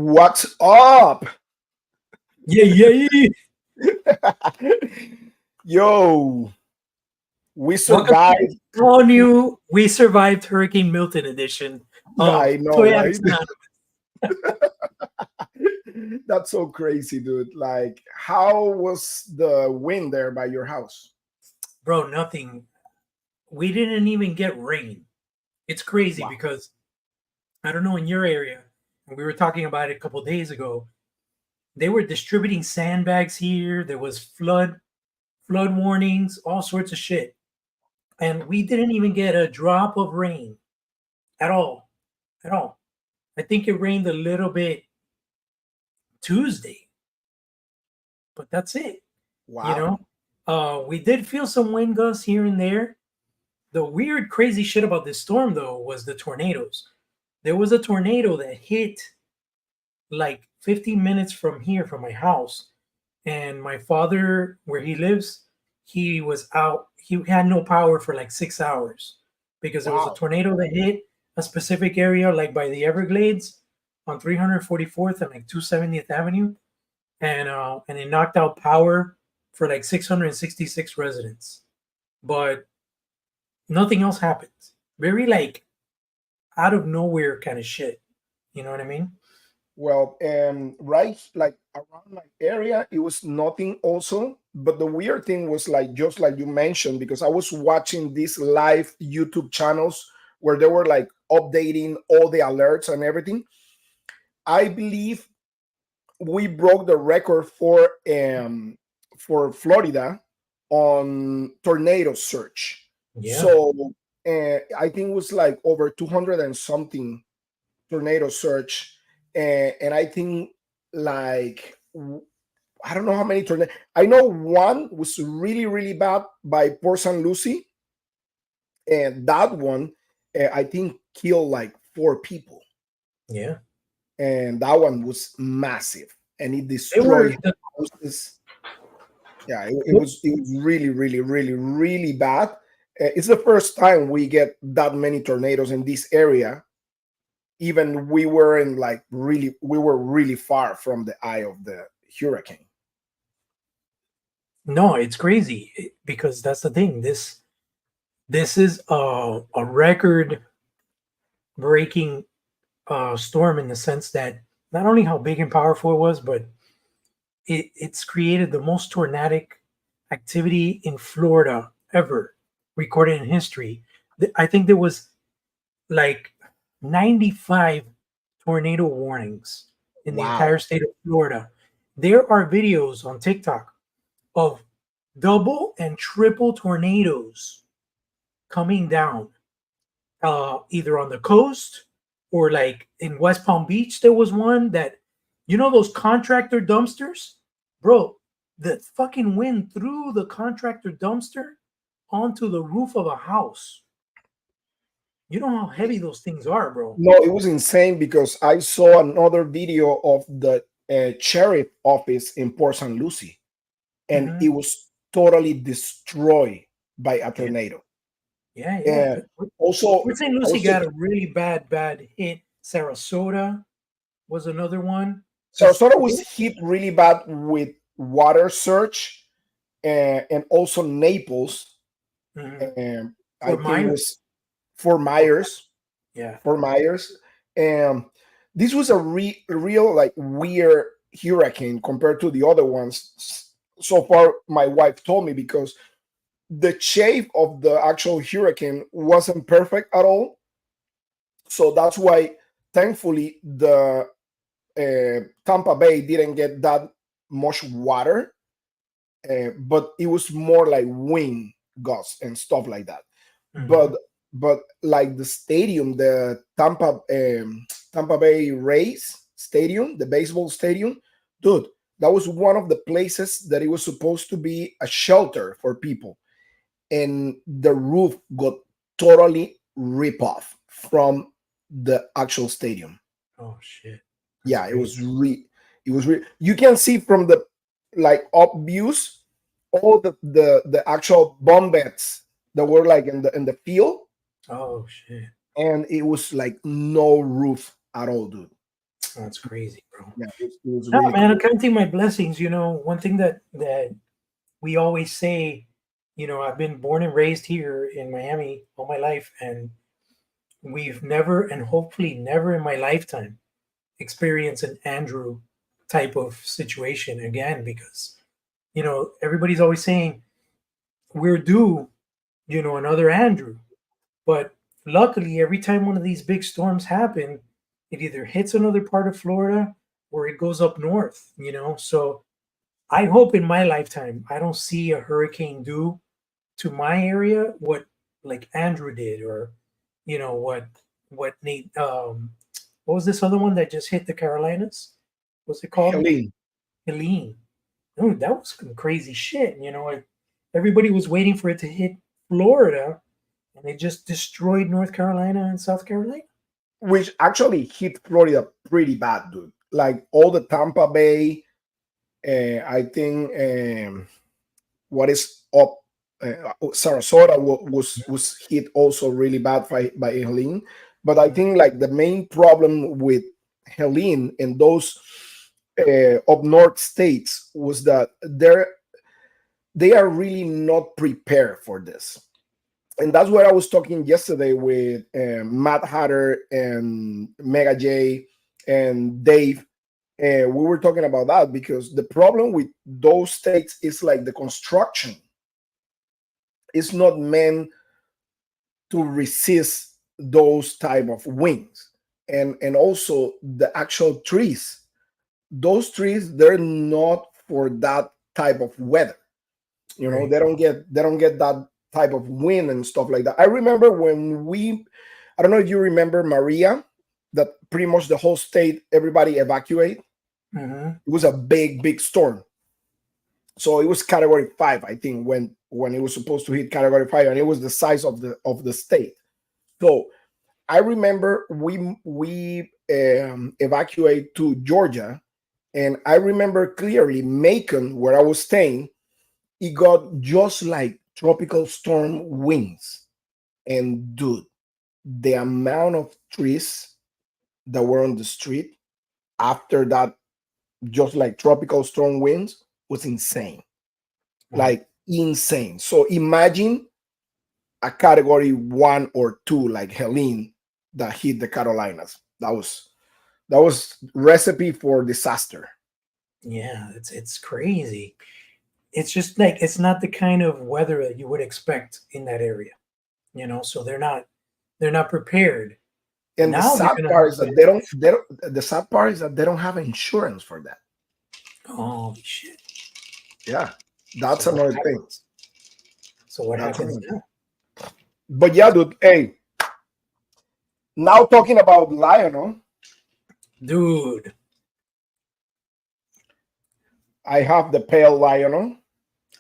What's up? Yeah, yeah, yeah. Yo, we Welcome to survived. the all new We Survived Hurricane Milton edition of I know, Toy right? Addicts Anonymous. That's so crazy, dude. Like, how was the wind there by your house? Bro, nothing. We didn't even get rain. It's crazy Wow. because I don't know in your area, and we were talking about it a couple days ago. They were distributing sandbags here. There was flood warnings, all sorts of shit. And we didn't even get a drop of rain at all. At all. I think it rained a little bit Tuesday, but that's it. You Wow. know, we did feel some wind gusts here and there. The weird, crazy shit about this storm, though, was the tornadoes. There was a tornado that hit like 15 minutes from here, from my house. And my father, where he lives, he was out. He had no power for like 6 hours because there was a Wow. tornado that hit a specific area, like by the Everglades on 344th and like 270th Avenue. And it knocked out power for like 666 residents. But nothing else happened. Very like out of nowhere kind of shit. You know what I mean? Well, right, like around my area, it was nothing also. But the weird thing was like just like you mentioned, because I was watching these live YouTube channels where they were like updating all the alerts and everything. I believe we broke the record for Florida on tornado search. Yeah. So I think it was like over 200 and something tornado search, and I think like I don't know how many tornadoes. I know one was really really bad by Port St. Lucie, and that one I think killed like 4 people, Yeah. and that one was massive, and it They were destroyed the, houses. Yeah, it was really really really really bad. It's the first time we get that many tornadoes in this area. Even we were really far from the eye of the hurricane. no, it's crazy because that's the thing. This is a record breaking storm in the sense that not only how big and powerful it was, but it's created the most tornadic activity in Florida ever recorded in history. I think there was like 95 tornado warnings in the Wow. entire state of Florida. There are videos on TikTok of double and triple tornadoes coming down, either on the coast or like in West Palm Beach. There was one that, those contractor dumpsters, bro. The fucking wind threw the contractor dumpster onto the roof of a house. You know how heavy those things are, bro. No, it was insane because I saw another video of the sheriff office in Port St. Lucie, and Hmm. it was totally destroyed by a Yeah, tornado. yeah, yeah. And also, Port St. Lucie also got a really bad hit. Sarasota was another one. Just Sarasota was hit really bad with water surge, and also Naples. Mhm. And I Fort think it Myers. was Fort Fort Myers. Yeah. Fort Myers. And this was a real like weird hurricane compared to the other ones so far. My wife told me, because the shape of the actual hurricane wasn't perfect at all. So that's why, thankfully, the Tampa Bay didn't get that much water, but it was more like wind gusts and stuff like that. But Hmm. like the stadium, the Tampa Bay Rays stadium, the baseball stadium, dude, that was one of the places that it was supposed to be a shelter for people, and the roof got totally ripped off from the actual stadium. Oh shit. That's Yeah, it crazy. was it was you can see from the like up views all the actual bomb beds that were like in the field, Oh shit. and it was like no roof at all, dude. That's crazy, bro. Yeah, it was No, really man, I'm cool. counting my blessings. One thing that we always say, I've been born and raised here in Miami all my life, and we've never, and hopefully never in my lifetime, experienced an Andrew type of situation again, because everybody's always saying we're due, another Andrew. But luckily, every time one of these big storms happen, it either hits another part of Florida or it goes up north. So I hope in my lifetime I don't see a hurricane do to my area what like Andrew did, or what Nate what was this other one that just hit the Carolinas? What's it called? Helene, Helene. Dude, that was some crazy shit. Everybody was waiting for it to hit Florida, and it just destroyed North Carolina and South Carolina. which actually hit Florida pretty bad, dude. Like all the Tampa Bay, I think what is up, Sarasota was hit also really bad by Helene. But I think like the main problem with Helene and those up north states was that they are really not prepared for this. And that's what I was talking yesterday with Matt Hatter and Mega J and Dave. And we were talking about that because the problem with those states is like the construction is not meant to resist those type of winds, and also the actual trees. Those trees, they're not for that type of weather. Right. They don't get that type of wind and stuff like that. I remember when I don't know if you remember Maria, that pretty much the whole state, everybody evacuate. Mm-hmm. It was a big storm. So it was category 5, I think, when it was supposed to hit category 5, and it was the size of the state. So I remember we evacuate to Georgia, and I remember clearly Macon, where I was staying, it got just like tropical storm winds. And dude, the amount of trees that were on the street after that, just like tropical storm winds, was insane. Wow. Like insane. So imagine a category 1 or 2 like Helene that hit the Carolinas. That was recipe for disaster. Yeah, it's crazy. It's just like it's not the kind of weather that you would expect in that area. So they're not prepared. And the Now they're sad gonna part have is to. that the sad part is that they don't have insurance for that. Holy shit! Yeah, So that's what another thing. happens? So what That's happens another thing. now? But yeah, dude. Hey, now talking about Lionel, Dude, I have the pale Lionel.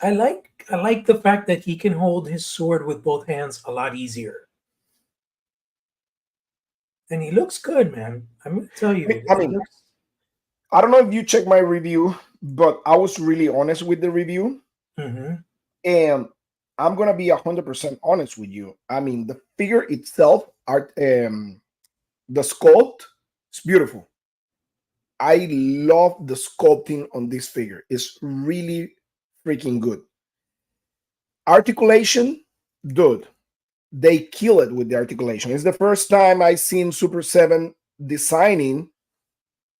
I like the fact that he can hold his sword with both hands a lot easier. And he looks good, man. I'm gonna tell I mean, you, I he mean, looks. I don't know if you checked my review, but I was really honest with the review, Mm-hmm. and I'm gonna be 100% honest with you. I mean, the figure itself, the sculpt, is beautiful. I love the sculpting on this figure. It's really freaking good. Articulation, dude, they kill it with the articulation. It's the first time I seen Super 7 designing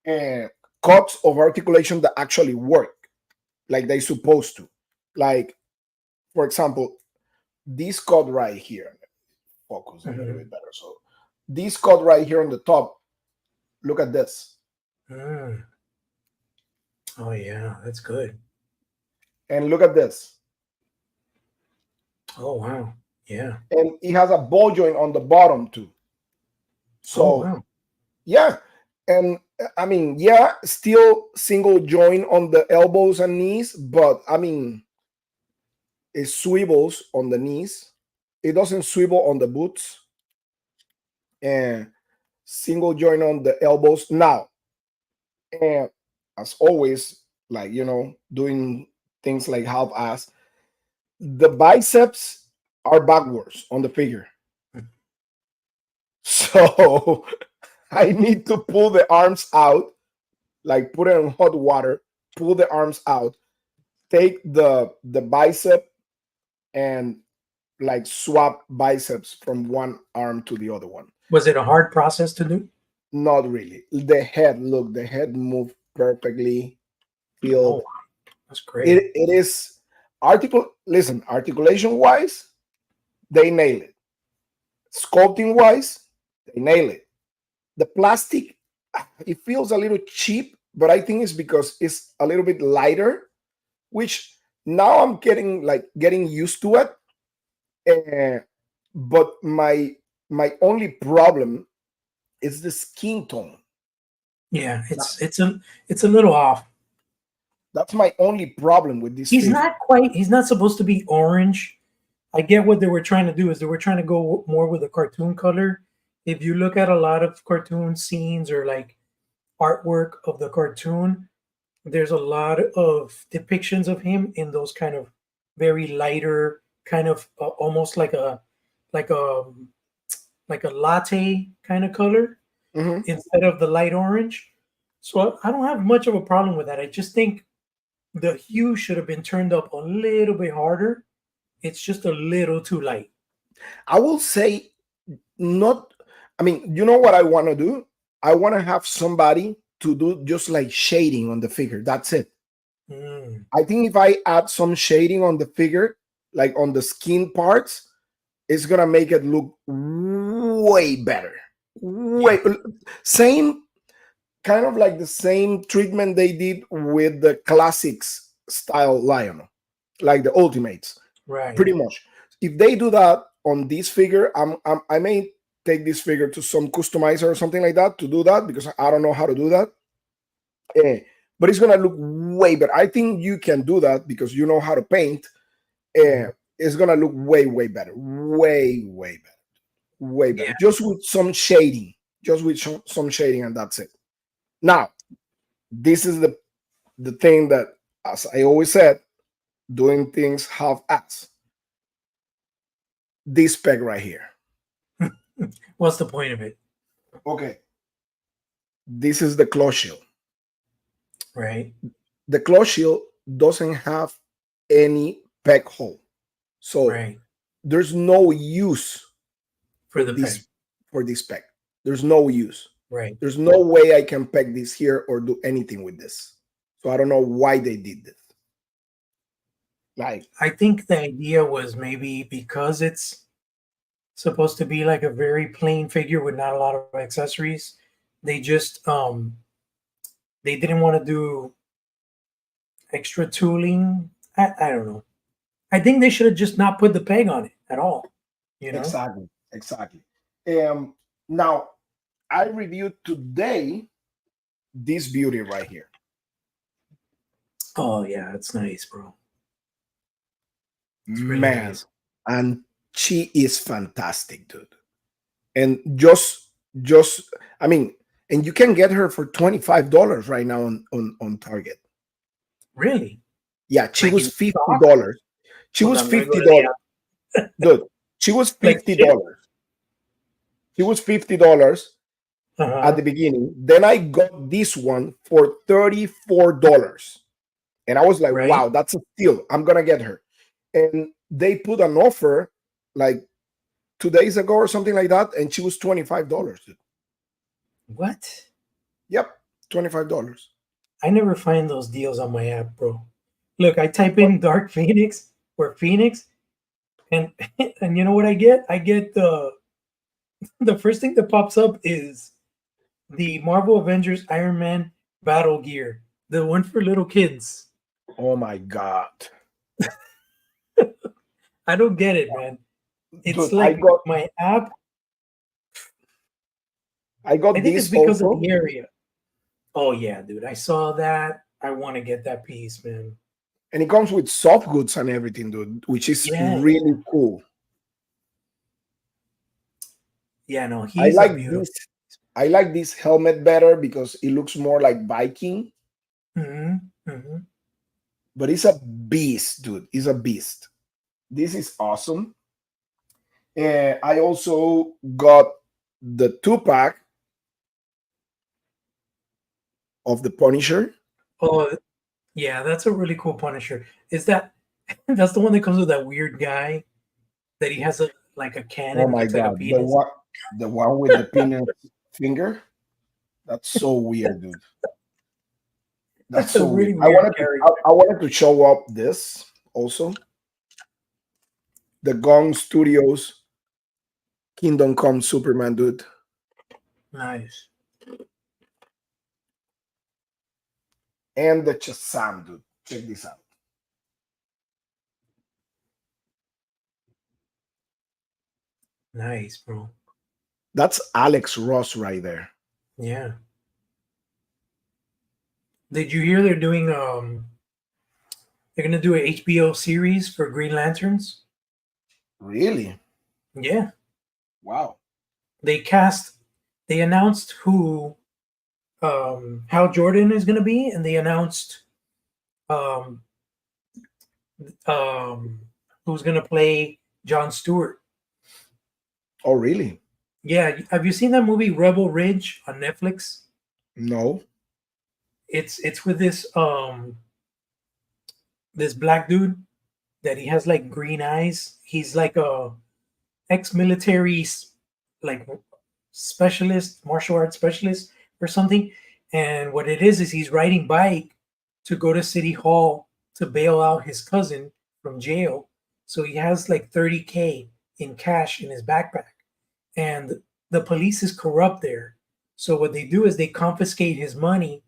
uh, cuts of articulation that actually work like they supposed to. Like, for example, this cut right here, focus a little Mm-hmm. bit better. So this cut right here on the top, look at this. Mm. Oh yeah, that's good. And look at this. Oh wow. Yeah. And it has a ball joint on the bottom too. Oh So wow. yeah. And I mean, yeah, still single joint on the elbows and knees, but I mean, it swivels on the knees. It doesn't swivel on the boots. And single joint on the elbows. Now, and as always, like doing things like half ass, the biceps are backwards on the figure. So I need to pull the arms out, like put it in hot water, pull the arms out, take the bicep and like swap biceps from one arm to the other one. Was it a hard process to do? Not really. The head, look, the head moved perfectly, Oh, wow, filled. that's great. It is listen, articulation wise, they nail it. Sculpting wise, they nail it. The plastic, it feels a little cheap, but I think it's because it's a little bit lighter, which now I'm getting used to it. But my only problem is the skin tone. Yeah, That- it's a little off. That's my only problem with this figure. He's not supposed to be orange. I get what they were trying to do is they were trying to go more with a cartoon color. If you look at a lot of cartoon scenes or like artwork of the cartoon, there's a lot of depictions of him in those kind of very lighter kind of almost like a like a latte kind of color Mhm. instead of the light orange. So I don't have much of a problem with that. I just think the hue should have been turned up a little bit harder. It's just a little too light. I will say not. I mean, you know what I want to do? I want to have somebody to do just like shading on the figure. That's it. Mm, I think if I add some shading on the figure, like on the skin parts, it's gonna make it look way better. yeah, Way same kind of like the same treatment they did with the classics style Lionel, like the Ultimates, right. pretty much. If they do that on this figure, I may take this figure to some customizer or something like that to do that because I don't know how to do that. Eh, but it's gonna look way better. I think you can do that because you know how to paint. Mhm. It's gonna look way better, way better, way Yeah. better. Just with some shading, just with some shading, and that's it. Now, this is the thing that, as I always said, doing things half-ass. This peg right here. What's the point of it? Okay, this is the claw shield. Right. The claw shield doesn't have any peg hole, so Right. there's no use For the peg. this for this peg. There's no use. Right. There's no way I can peg this here or do anything with this. So I don't know why they did this. Like, I think the idea was maybe because it's supposed to be like a very plain figure with not a lot of accessories. They just they didn't want to do extra tooling. I don't know. I think they should have just not put the peg on it at all. You know? exactly, exactly. Now I reviewed today this beauty right here. Oh yeah, it's nice, bro. It's really Man, nice. and she is fantastic, dude. And just I mean, and you can get her for $25 right now on Target. Really? Yeah, she Like was in stock? $50. She Hold was on, I'm gonna go to $50. the app. Dude, she was Like fifty shit. dollars. She was $50 at Uh-huh. the beginning. Then I got this one for $34. And I was like, Right? wow, that's a steal. I'm gonna get her. And they put an offer like 2 days ago or something like that, and she was $25. Dude. What? Yep, $25. I never find those deals on my app, bro. Look, I type in Dark Phoenix or Phoenix, and and you know what I get? I get the first thing that pops up is the Marvel Avengers Iron Man battle gear, the one for little kids. Oh my god. I don't get it, man. It's Dude, I like got my app. I I got think it's this because of also, the area. Oh yeah, dude. I saw that. I want to get that piece, man. and it comes with soft goods and everything, dude, which is Yeah, really cool. yeah. No, I he's a like beautiful. this. I like this helmet better because it looks more like Viking, Hmm. Hmm. but it's a beast, dude. It's a beast. This is awesome. And I also got the 2-pack of the Punisher. Oh, yeah, that's a really cool Punisher. Is that that's the one that comes with that weird guy that he has a like a Oh cannon that my looks like a god, penis? the one with the penis finger. That's so weird, dude. That's That's a so weird. really weird character. I wanted to show up this also. The Gong Studios Kingdom Come Superman, dude. Nice. And the Shazam, dude. Check this out. Nice, bro. That's Alex Ross right there. Yeah. Did you hear they're gonna do an HBO series for Green Lanterns? Really? Yeah. Wow. They cast they announced who Hal Jordan is gonna be, and they announced um um who's gonna play John Stewart. Oh, really? Yeah, have you seen that movie Rebel Ridge on Netflix? No. It's with this black dude that he has like green eyes. He's like a ex-military like specialist, martial arts specialist or something. And what it is he's riding bike to go to City Hall to bail out his cousin from jail. So he has like 30K in cash in his backpack. And the police is corrupt there. So what they do is they confiscate his money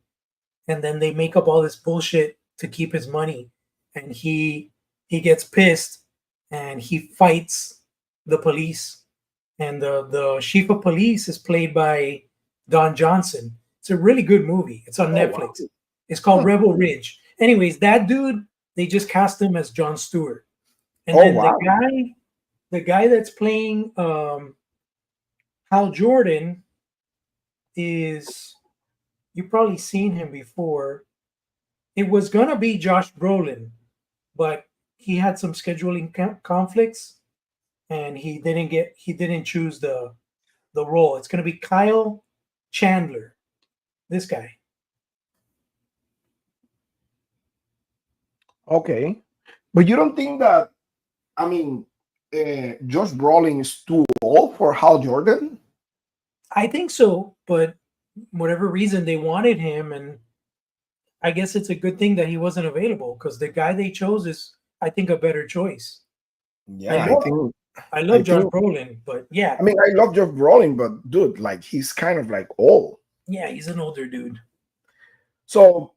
and then they make up all this bullshit to keep his money. And he gets pissed and he fights the police. And the chief of police is played by Don Johnson. It's a really good movie. It's on Oh, wow. Netflix. It's called Hmm. Rebel Ridge. Anyways, that dude, they just cast him as John Stewart. And Oh, then wow. the guy that's playing Hal Jordan is you've probably seen him before. It was gonna be Josh Brolin, but he had some scheduling conflicts, and he didn't choose the role. It's gonna be Kyle Chandler, this guy. Okay. But you don't think that, I mean, Josh Brolin is too old for Hal Jordan? I think so, but whatever reason they wanted him, and I guess it's a good thing that he wasn't available because the guy they chose is, I think, a better choice. I Yeah, love I I love Josh think, Brolin, but yeah, I mean, I love Josh Brolin, but dude, like, he's kind of like old. yeah, he's an older dude. So,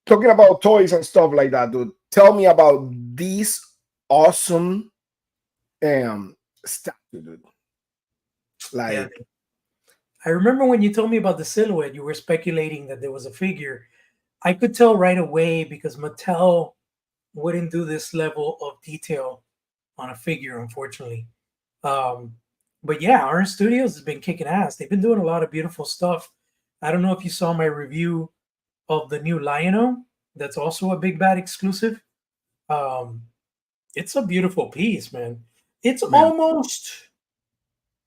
talking about toys and stuff like that, dude, tell me about these awesome statue, dude. Yeah, Like, I remember when you told me about the silhouette, you were speculating that there was a figure. I could tell right away because Mattel wouldn't do this level of detail on a figure, unfortunately. Um, but yeah, Art Studios has been kicking ass. They've been doing a lot of beautiful stuff. I don't know if you saw my review of the new Lion-O. That's also a Big Bad exclusive. Um, it's a beautiful piece, man. It's man, almost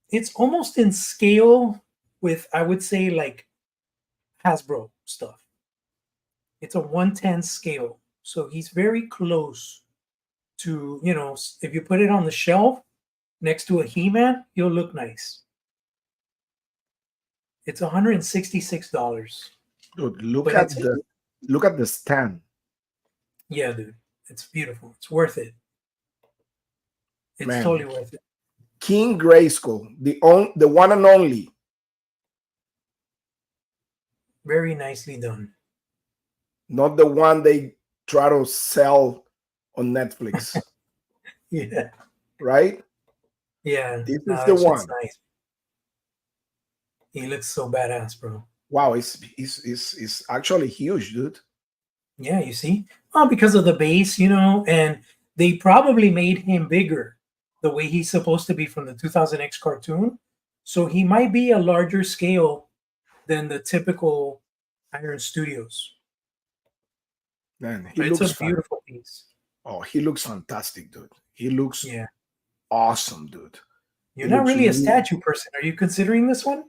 it's almost in scale with I would say like Hasbro stuff. It's a 110 scale. So he's very close to, if you put it on the shelf next to a He-Man, he'll look nice. It's $166. dude, But it's look at the stand, yeah, dude. It's beautiful. It's worth it. It's man. totally worth it. King Grayskull, the one and only. Very nicely done. Not the one they try to sell on Netflix, Yeah. right? Yeah. This No, is the that shit's one. nice. He looks so badass, bro. Wow, it's actually huge, dude. Yeah, you see? Well, because of the base, and they probably made him bigger the way he's supposed to be from the 2000X cartoon. So he might be a larger scale than the typical Iron Studios. Man, But it's a beautiful piece. oh, he looks fantastic, dude. He looks Yeah. awesome, dude. He You're not looks really a really statue person. Are you considering this one?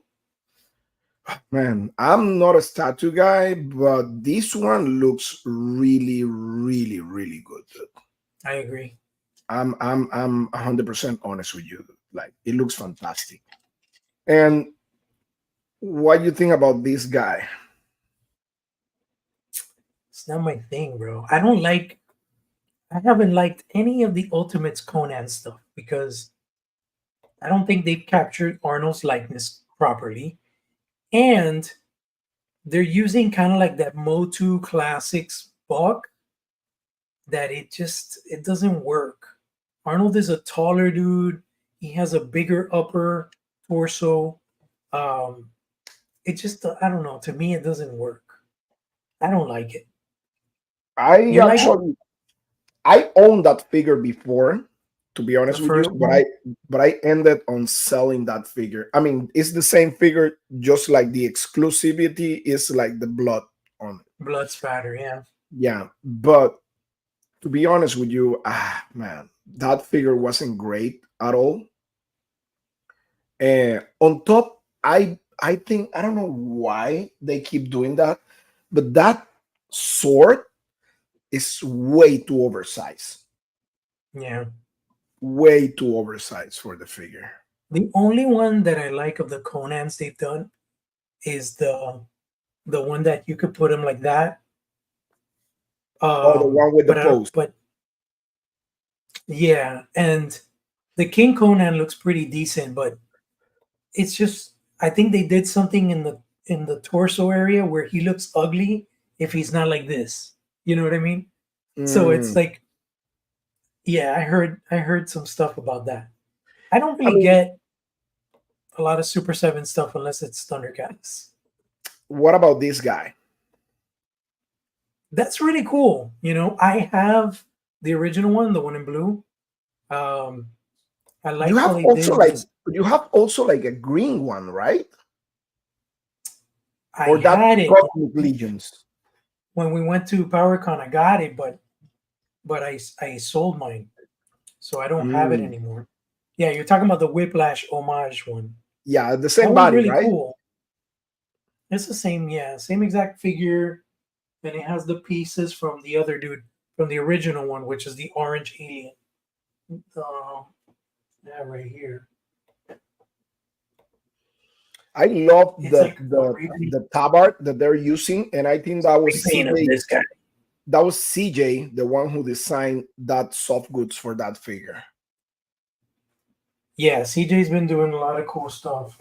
Man, I'm not a statue guy, but this one looks really, really, really good. I agree. I'm 100% honest with you. Like it looks fantastic. And what do you think about this guy? It's not my thing, bro. I don't like. I haven't liked any of the Ultimates Conan stuff because I don't think they've captured Arnold's likeness properly, and they're using kind of like that Motu Classics buck that it doesn't work. Arnold is a taller dude. He has a bigger upper torso. Um, it just I don't know. To me, it doesn't work. I don't like it. I You like it? actually I owned that figure before, to be The honest with first you, but one, I ended on selling that figure. I mean, it's the same figure, just like the exclusivity is like the blood on it. blood spatter. Yeah. Yeah, but to be honest with you, man, that figure wasn't great at all. And on top, I think I don't know why they keep doing that, but that sword is way too oversized, Yeah. way too oversized for the figure. The only one that I like of the Conans they've done is the one that you could put him like that. Oh, the one with the post. But yeah, and the King Conan looks pretty decent, but it's just I think they did something in the torso area where he looks ugly if he's not like this. You know what I mean? So it's Mm, like, yeah, I heard some stuff about that. I don't I really mean, get a lot of Super 7 stuff unless it's Thundercats. what about this guy? That's really cool. You know, I have the original one, the one in blue. Um, I You like how have they also did like this. you have also like a green one, right? I Or that had it Cosmic Legions. when we went to PowerCon. I got it, but I sold mine, so I don't have it Mm, anymore. Yeah, you're talking about the Whiplash homage one. yeah, the That same one's body, really right? cool. It's the same, yeah, same exact figure, and it has the pieces from the other dude from the original one, which is the orange alien. Uh, yeah, right here. I love It's like a the really the tabard that they're using, and I think that was big pain of this guy. CJ, the one who designed that soft goods for that figure. Yeah, CJ's been doing a lot of cool stuff.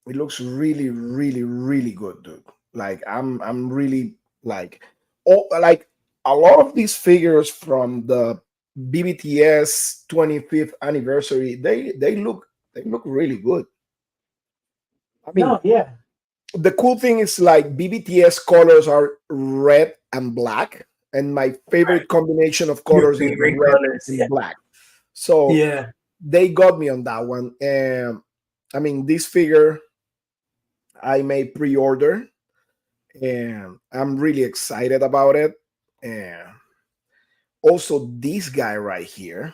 It looks really, really, really good, dude. Like I'm really like like a lot of these figures from the BBTS 25th anniversary, they look really good. I mean, No, yeah, the cool thing is like BBTS colors are red and black, and my right. favorite combination of Your colors is favorite red colors. Yeah. and black. So Yeah. they got me on that one. And I mean, this figure I may pre-order, and I'm really excited about it. And also this guy right here,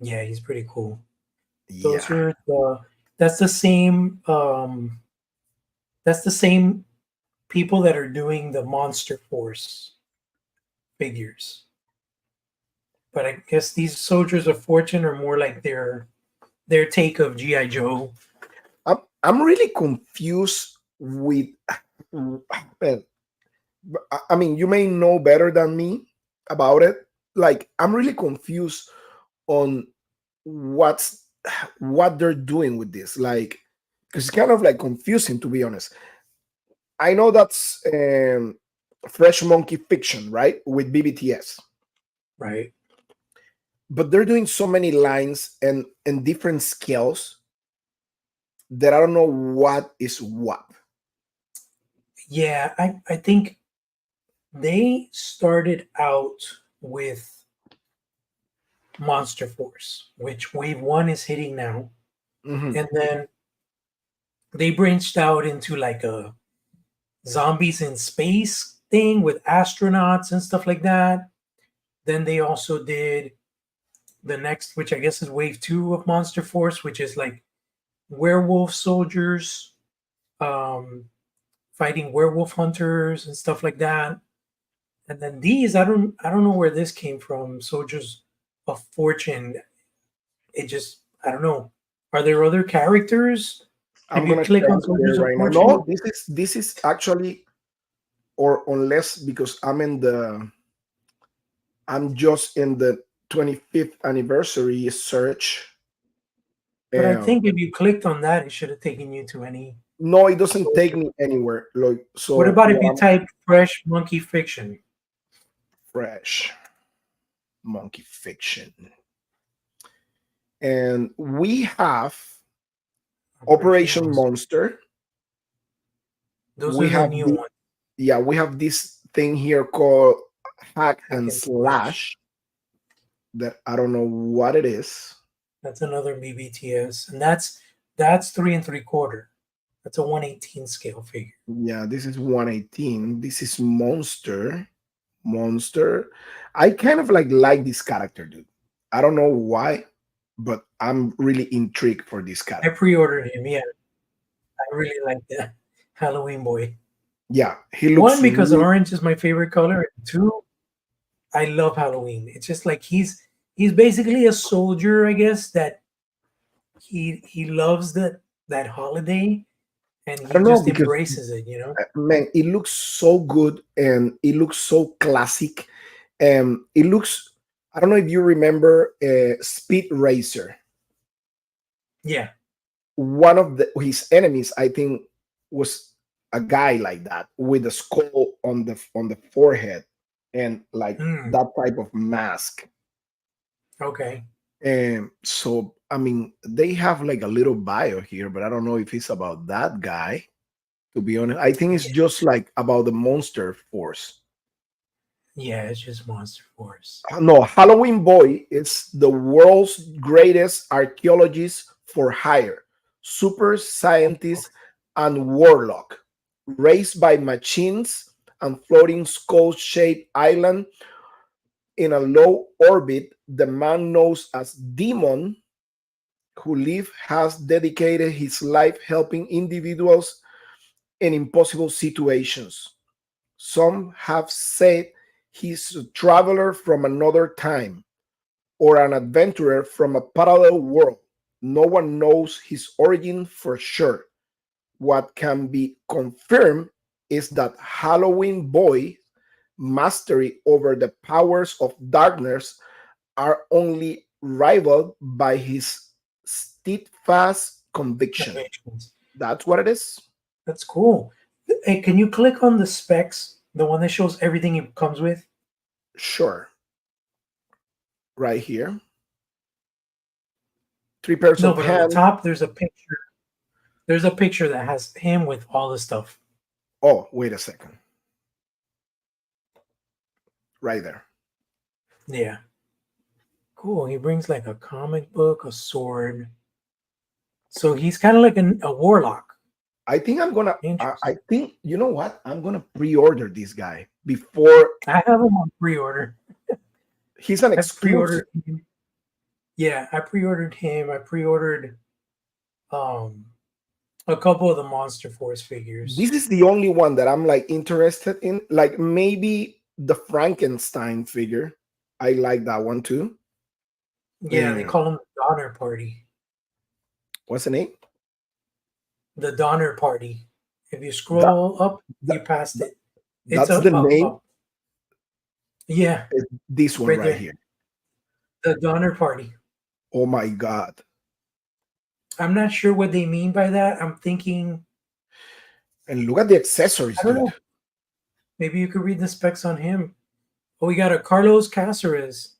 Yeah, he's pretty cool. Those yeah, are the that's the same that's the same people that are doing the Monster Force figures. But I guess these Soldiers of Fortune are more like their take of G.I. Joe. I'm really confused with. Man, I mean, you may know better than me about it. Like, I'm really confused on what's what they're doing with this. Like, because it's kind of like confusing to be honest. I know that's Fresh Monkey Fiction, right, with BBTS, Right. but they're doing so many lines and different scales that I don't know what is what. Yeah, I think they started out with Monster Force, which wave one is hitting now. Mhm. And then they branched out into like a zombies in space thing with astronauts and stuff like that. Then they also did the next, which I guess is wave two of Monster Force, which is like werewolf soldiers, um, fighting werewolf hunters and stuff like that. And then these, I don't know where this came from. Soldiers of Fortune. It just, I don't know. Are there other characters? If I'm you gonna click on share Soldiers of right now. Fortune, No, this is actually, or unless, because I'm just in the 25th anniversary search. but I Um, think if you clicked on that, it should have taken you to any no, it doesn't take soldier. me anywhere. Like, What so about if what you I'm type fresh monkey fiction? fresh monkey fiction, and we have Operation Operation Monster. Monster. Those We are the have new the ones. Yeah, we have this thing here called hack Hack and and slash. slash that I don't know what it is. That's another BBTS, and that's 3 3/4. That's a 118 scale figure. Yeah, this is 118. This is Monster. Monster. I kind of like this character, dude. I don't know why, but I'm really intrigued for this I character. pre-ordered him. Yeah, I really like that Halloween boy. Yeah, he looks One, because really. orange is my favorite color. And two, I love Halloween. It's just like he's basically a soldier, I guess, that he loves that holiday and I he don't know just because embraces it, you know? man, it looks so good and it looks so classic. It looks. I don't know if you remember Speed Racer. Yeah. One of his enemies, I think, was a guy like that with a skull on the forehead and like Mm, that type of mask. okay. And so, I mean, they have like a little bio here, but I don't know if it's about that guy. To be honest, I think it's Yeah. just like about the monster force. Yeah, it's just Monster Force. No, Halloween Boy is the world's greatest archaeologist for hire, super scientist, and warlock. Raised by machines and floating skull shaped island in a low orbit, the man known as Demon, who live has dedicated his life helping individuals in impossible situations. Some have said he's a traveler from another time or an adventurer from a parallel world. No one knows his origin for sure. What can be confirmed is that Halloween Boy's mastery over the powers of darkness are only rivaled by his steadfast conviction. Conventions. That's what it is. That's cool. Hey, can you click on the specs, the one that shows everything it comes with? Sure. Right here. Three pairs No, of but on the hands. top there's a picture. There's a picture that has him with all the stuff. Oh, wait a second. Right there. Yeah. Cool. He brings like a comic book, a sword. So he's kind of like a warlock. I think I'm gonna. I Interesting. think you know what? I'm gonna pre-order this guy before I have him on pre-order. he's an I've exclusive. pre-ordered him. Yeah, I pre-ordered him. I pre-ordered um a couple of the Monster Force figures. This is the only one that I'm like interested in. Like maybe the Frankenstein figure. I like that one too. Yeah, they And call him the Donner Party. what's the name? The Donner Party. If you That, scroll up, that, you passed that it. It's that's the up. name. Yeah, Is this one right right there. here. The Donner Party. Oh my god! I'm not sure what they mean by that. I'm thinking, And look at the accessories, I don't dude. know. Maybe you could read the specs on him. Oh, we got a Carlos Caceres.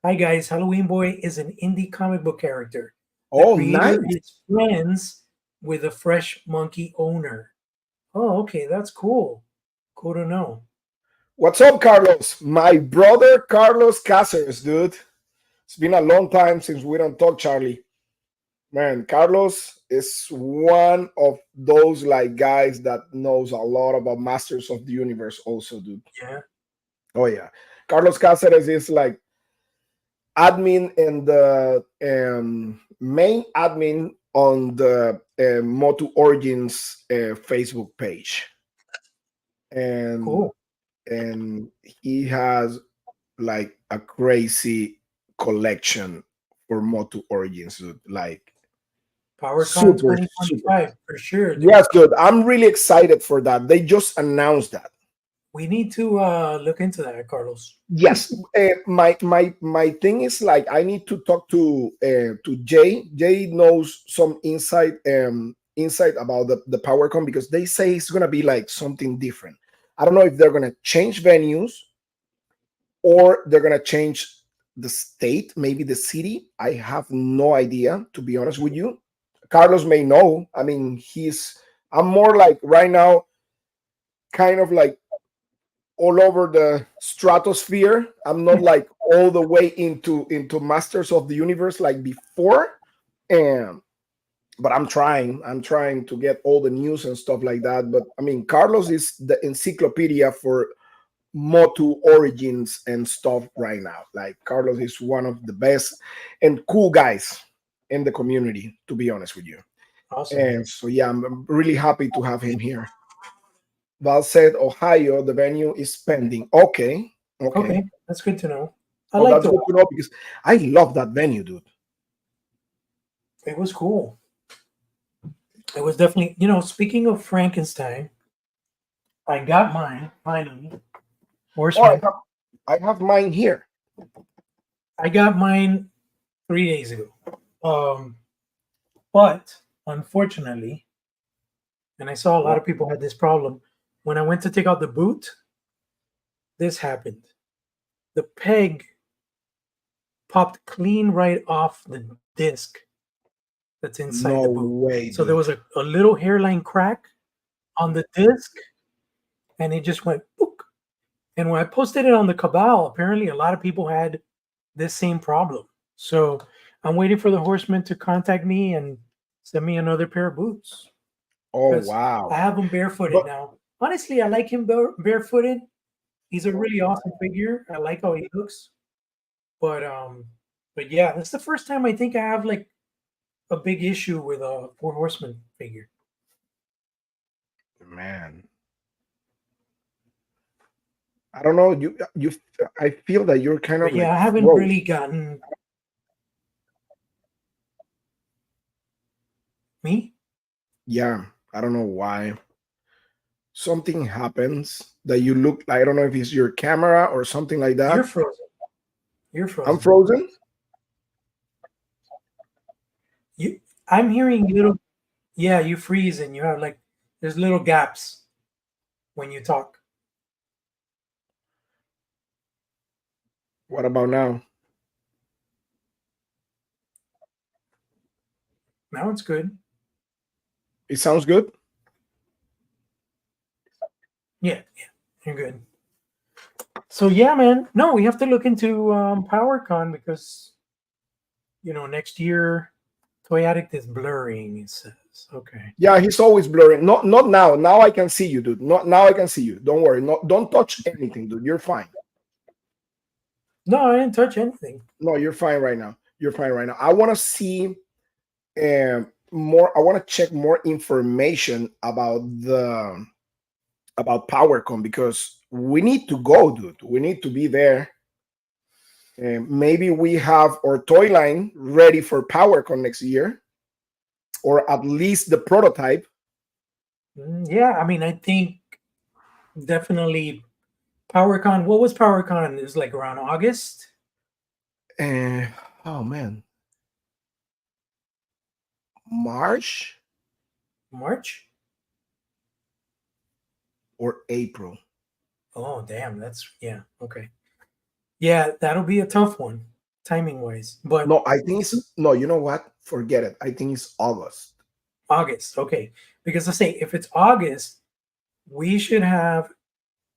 Hi guys, Halloween Boy is an indie comic book character. The Oh, creator nice. is friends with a fresh monkey owner. Oh, okay, that's cool. Cool to know. What's up, Carlos? My brother Carlos Cáceres, dude. It's been a long time since we don't talk, Charlie. Man, Carlos is one of those like guys that knows a lot about Masters of the Universe, also, dude. Yeah. Oh yeah, Carlos Cáceres is like admin and the main admin on the Motu Origins Facebook page, and Cool. he has like a crazy collection for Motu Origins, dude. Like PowerCon super, super. 2025 for sure, dude. Yes, dude. I'm really excited for that. They just announced that. We need to look into that, Carlos. Yes, my thing is like I need to talk to Jay. Jay knows some insight about the PowerCon because they say it's gonna be like something different. I don't know if they're gonna change venues or they're gonna change the state, maybe the city. I have no idea, to be honest with you. Carlos may know. I mean, he's. I'm more like right now, kind of like all over the stratosphere. I'm not like all the way into Masters of the Universe like before, and but I'm trying. I'm trying to get all the news and stuff like that. But I mean, Carlos is the encyclopedia for Motu origins and stuff right now. Like Carlos is one of the best and cool guys in the community, to be honest with you. Awesome. And so yeah, I'm really happy to have him here. Val said Ohio, the venue is pending. Okay, okay. Okay, that's good to know. I Oh, like that's the good to know because I love that venue, dude. It was cool. It was definitely, speaking of Frankenstein, I got mine finally. Oh, Horseman. I have mine here. I got mine 3 days ago. Um, but unfortunately, and I saw a lot What? of people had this problem. When I went to take out the boot, this happened. The peg popped clean right off the disc that's inside No the boot. way, So there dude. was a little hairline crack on the disc, and it just went book. And when I posted it on the Cabal, apparently a lot of people had this same problem. So I'm waiting for the horseman to contact me and send me another pair of boots Oh because I wow. have him barefooted But now. Honestly, I like him barefooted. He's a really awesome figure. I like how he looks. But yeah, that's the first time I think I have like a big issue with a four horseman figure. man, I don't know. You I feel that you're kind of But yeah, like I haven't froze. really gotten me. Yeah, I don't know why. Something happens that you look like, I don't know if it's your camera or something like You're that. frozen. You're I'm frozen. frozen. You, I'm hearing little. Yeah, you freeze and you have like there's little gaps when you talk. What about now? Now it's good. It sounds good. Yeah, yeah, you're good. So yeah, man. No, we have to look into PowerCon because next year Toy Addict is blurring. It says okay. Yeah, he's always blurring. Not now. Now I can see you, dude. Not now I can see you. Don't worry. Don't touch anything, dude. You're fine. No, I didn't touch anything. No, you're fine right now. You're fine right now. I want to see more. I want to check more information about PowerCon because we need to go, dude. We need to be there. And maybe we have our toy line ready for PowerCon next year, or at least the prototype. Yeah, I mean, I think definitely PowerCon. What was PowerCon? It was like around August, Uh, oh man, March March. or April. Oh, damn. That's yeah. Okay. Yeah, that'll be a tough one, timing wise. But No, I think it's no. You know what? Forget it. I think it's August. August, okay. Because I say if it's August, we should have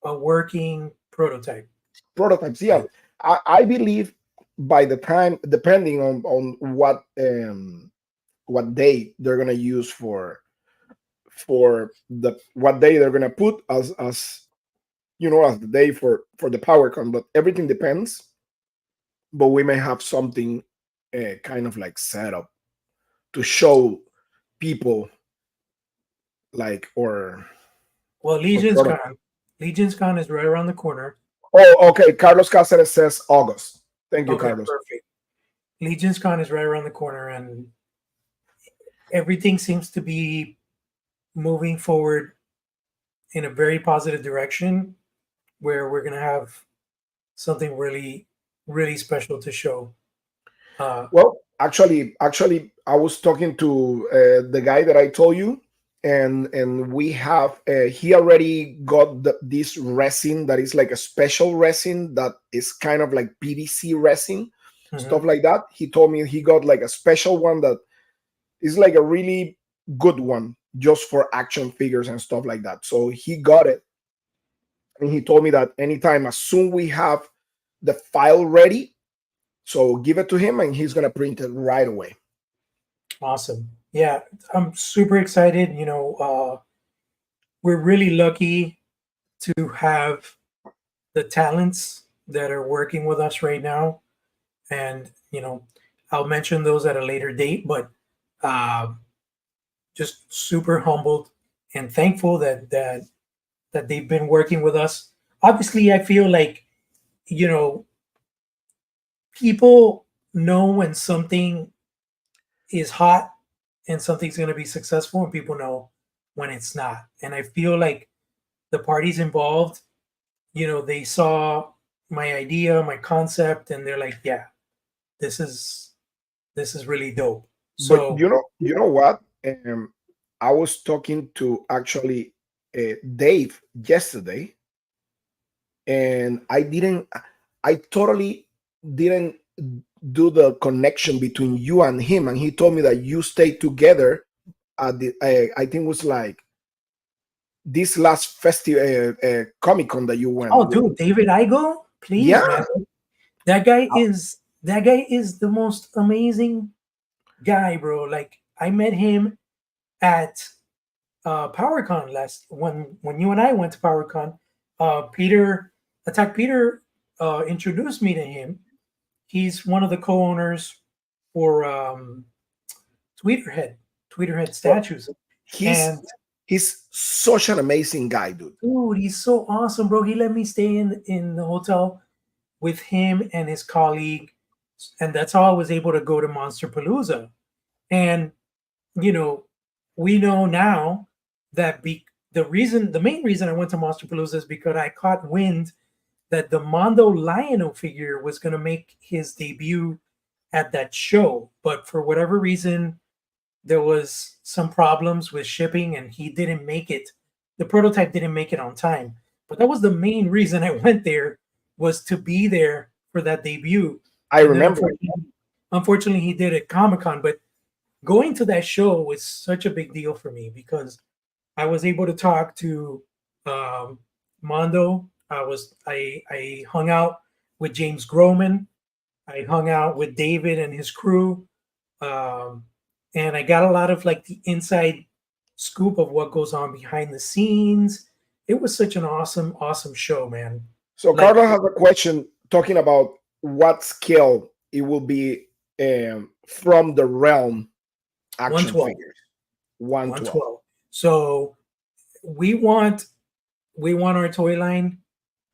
a working prototype. Prototypes. Yeah, Like, I believe by the time, depending on what day they're gonna use for the what day they're gonna put as as the day for the PowerCon. But everything depends. But we may have something kind of like set up to show. people like Well, or Legion's product? Con. Legion's Con is right around the corner. Oh, okay. Carlos Cáceres says August. Thank you, Okay, Carlos. perfect. Legion's Con is right around the corner, and everything seems to be moving forward in a very positive direction where we're going to have something really, really special to show. Well, actually, I was talking to the guy that I told you, and we have he already got this resin that is like a special resin that is kind of like PVC resin, stuff Mhm. like that. He told me he got like a special one that is like a really good one just for action figures and stuff like that. So he got it, and he told me that anytime, as soon we have the file ready, so give it to him, and he's gonna print it right away. Awesome. Yeah, I'm super excited. We're really lucky to have the talents that are working with us right now. And, I'll mention those at a later date, but uh, just super humbled and thankful that they've been working with us. Obviously, I feel like, you know, people know when something is hot and something's going to be successful, and people know when it's not. And I feel like the parties involved, they saw my idea, my concept, and they're like, yeah, this is this is really dope. But So, you know what? I was talking to actually Dave yesterday, and I totally didn't do the connection between you and him, and he told me that you stayed together at the I think it was like this last festival Comic Con that you went oh, with. dude, David Igo, Yeah, please, man, that guy is the most amazing guy, bro. Like I met him at PowerCon last when you and I went to PowerCon. Peter Attack Peter introduced me to him. He's one of the co-owners for Tweeterhead, Tweeterhead well, Statues, he's and he's such an amazing guy, dude. dude, he's so awesome, bro. He let me stay in the hotel with him and his colleague, and that's how I was able to go to Monster Palooza. And you know, we know now that the main reason I went to Monster Palooza is because I caught wind that the Mondo Lionel figure was going to make his debut at that show, but for whatever reason, there was some problems with shipping, and he didn't make it. The prototype didn't make it on time. But that was the main reason I went there, was to be there for that debut. I And then remember. unfortunately, he did at Comic Con, but going to that show was such a big deal for me because I was able to talk to um, Mondo. I hung out with James Groman. I hung out with David and his crew, um, and I got a lot of like the inside scoop of what goes on behind the scenes. It was such an awesome, awesome show, man. So Like Carla has a question talking about what scale it will be from the realm action 112, figures. 112. 112. So we want we want our toy line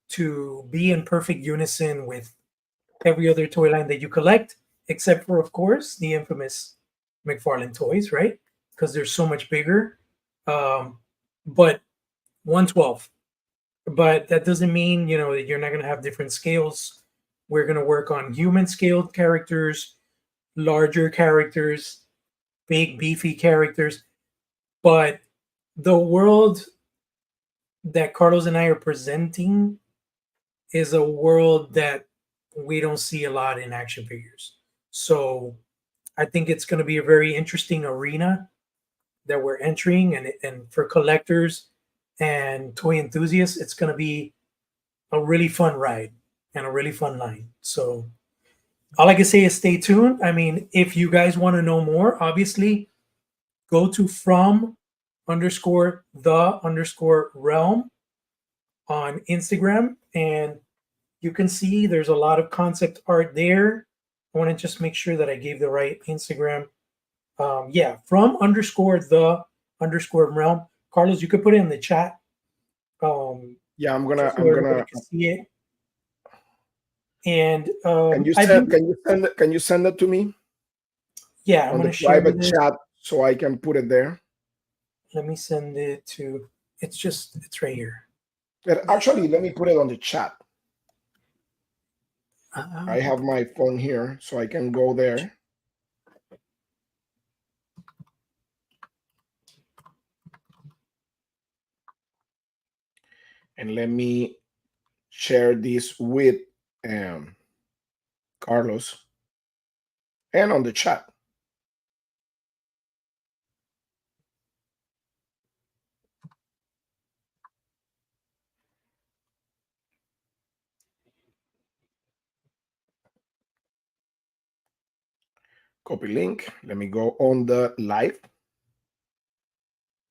to be in perfect unison with every other toy line that you collect, except for, of course, the infamous McFarlane toys, right? Because they're so much bigger. Um, but 112. But that doesn't mean, that you're not going to have different scales. We're going to work on human scaled characters, larger characters, big, beefy characters. But the world that Carlos and I are presenting is a world that we don't see a lot in action figures. So I think it's going to be a very interesting arena that we're entering, and for collectors and toy enthusiasts, it's going to be a really fun ride and a really fun line. So all I can say is stay tuned. I mean, if you guys want to know more, obviously go to from underscore the underscore realm on Instagram, and you can see there's a lot of concept art there. I want to just make sure that I gave the right Instagram. Yeah, from underscore the underscore realm. Carlos, you could put it in the chat, um, Yeah, just so I'm everybody gonna. can see it. And I've been, Can you send it to me yeah, I'm on going the to share private this. chat so I can put it there? Let me send it to, it's right here. Actually, let me put it on the chat. Uh, I have my phone here, so I can go there. And let me share this with um, Carlos and on the chat. Copy link. Let me go on the live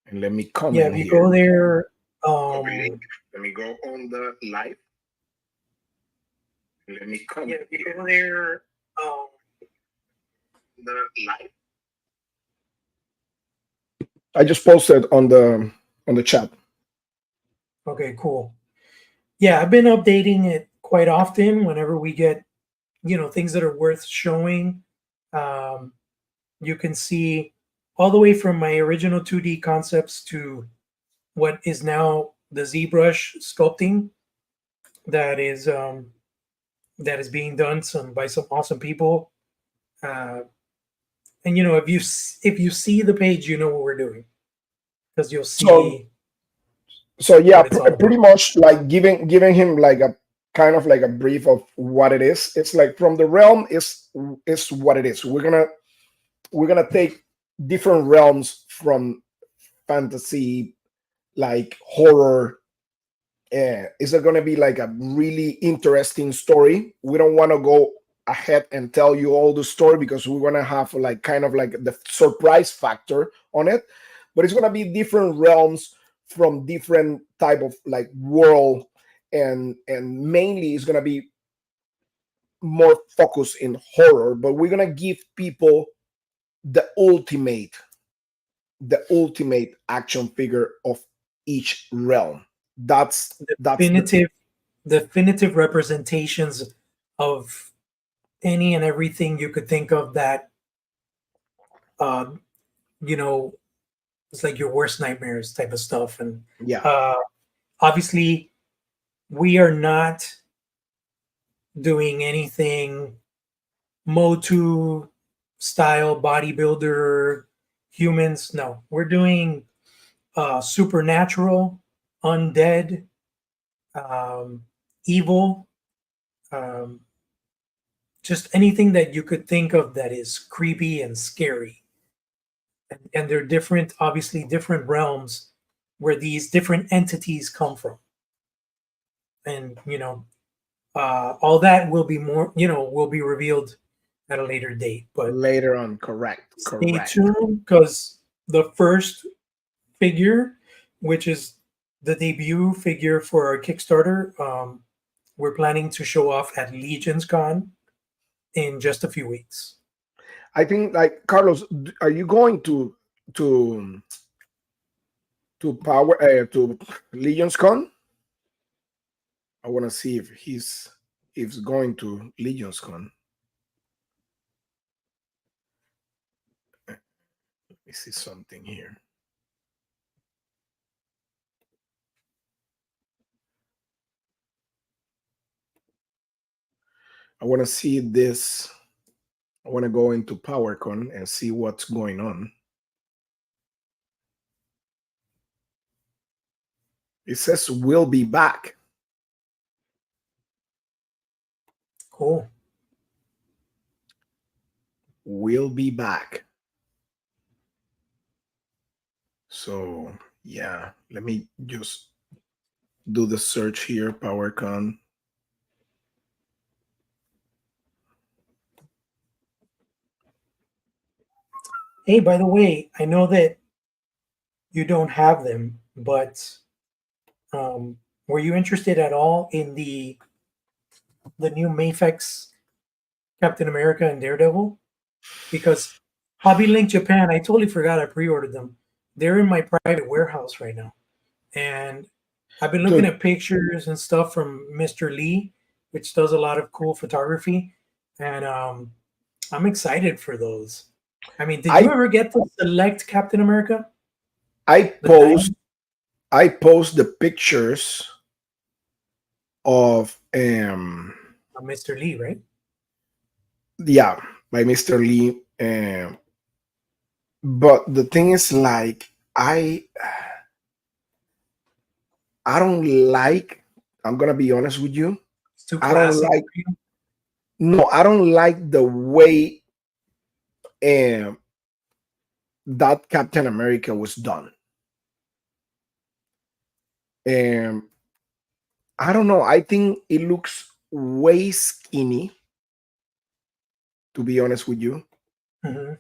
and let me yeah, comment if you here. go there, Copy link. Let me go on the live. Let me comment. yeah, if you go there, The live. I just posted on the chat. okay, cool. Yeah, I've been updating it quite often whenever we get, things that are worth showing. Um, you can see all the way from my original 2D concepts to what is now the ZBrush sculpting that is being done by some awesome people. Uh, and if you see the page, you know what we're doing because you'll So see yeah, what it's all pretty about. much like giving him like a kind of like a brief of what it is. It's like from the realm is what it is. We're gonna take different realms from fantasy, like horror. Is it going to be like a really interesting story? We don't want to go ahead and tell you all the story because we're going to have like kind of like the surprise factor on it, but it's going to be different realms from different type of like world, and mainly it's going to be more focused in horror, but we're going to give people the ultimate action figure of each realm. That's the Definitive, definitive representations of any and everything you could think of that uh, you know it's like your worst nightmares type of stuff. And yeah. uh, obviously, we are not doing anything Motu style bodybuilder humans. No, we're doing supernatural, undead, um, evil, um, just anything that you could think of that is creepy and scary. And they're different, obviously, different realms where these different entities come from. And all that will be will be revealed at a later date. But Later on, correct, stay correct. tuned because the first figure, which is the debut figure for our Kickstarter, we're planning to show off at Legion's Con in just a few weeks. I think like Carlos, are you going to power to Legion's Con? I want to see if he's going to Legion's Con. Let me see something here. I want to see this. I want to go into PowerCon and see what's going on. It says we'll be back. Cool. We'll be back. So yeah, let me just do the search here. PowerCon. Hey, by the way, I know that you don't have them, but were you interested at all in the new Mafex Captain America and Daredevil? Because Hobby Link Japan. I totally forgot I pre-ordered them. They're in my private warehouse right now, and I've been looking Dude, at pictures and stuff from Mr. Lee, which does a lot of cool photography, and I'm excited for those. I mean, did you I ever get the select Captain America, I the post diamond? I post the pictures of Mr. Lee, right? yeah, by Mr. Lee. But the thing is, like, I don't like. I'm gonna be honest with you. It's too I don't classic like. for you. No, I don't like the way um, that Captain America was done. Um, I don't know. I think it looks way skinny. To be honest with you, Hmm.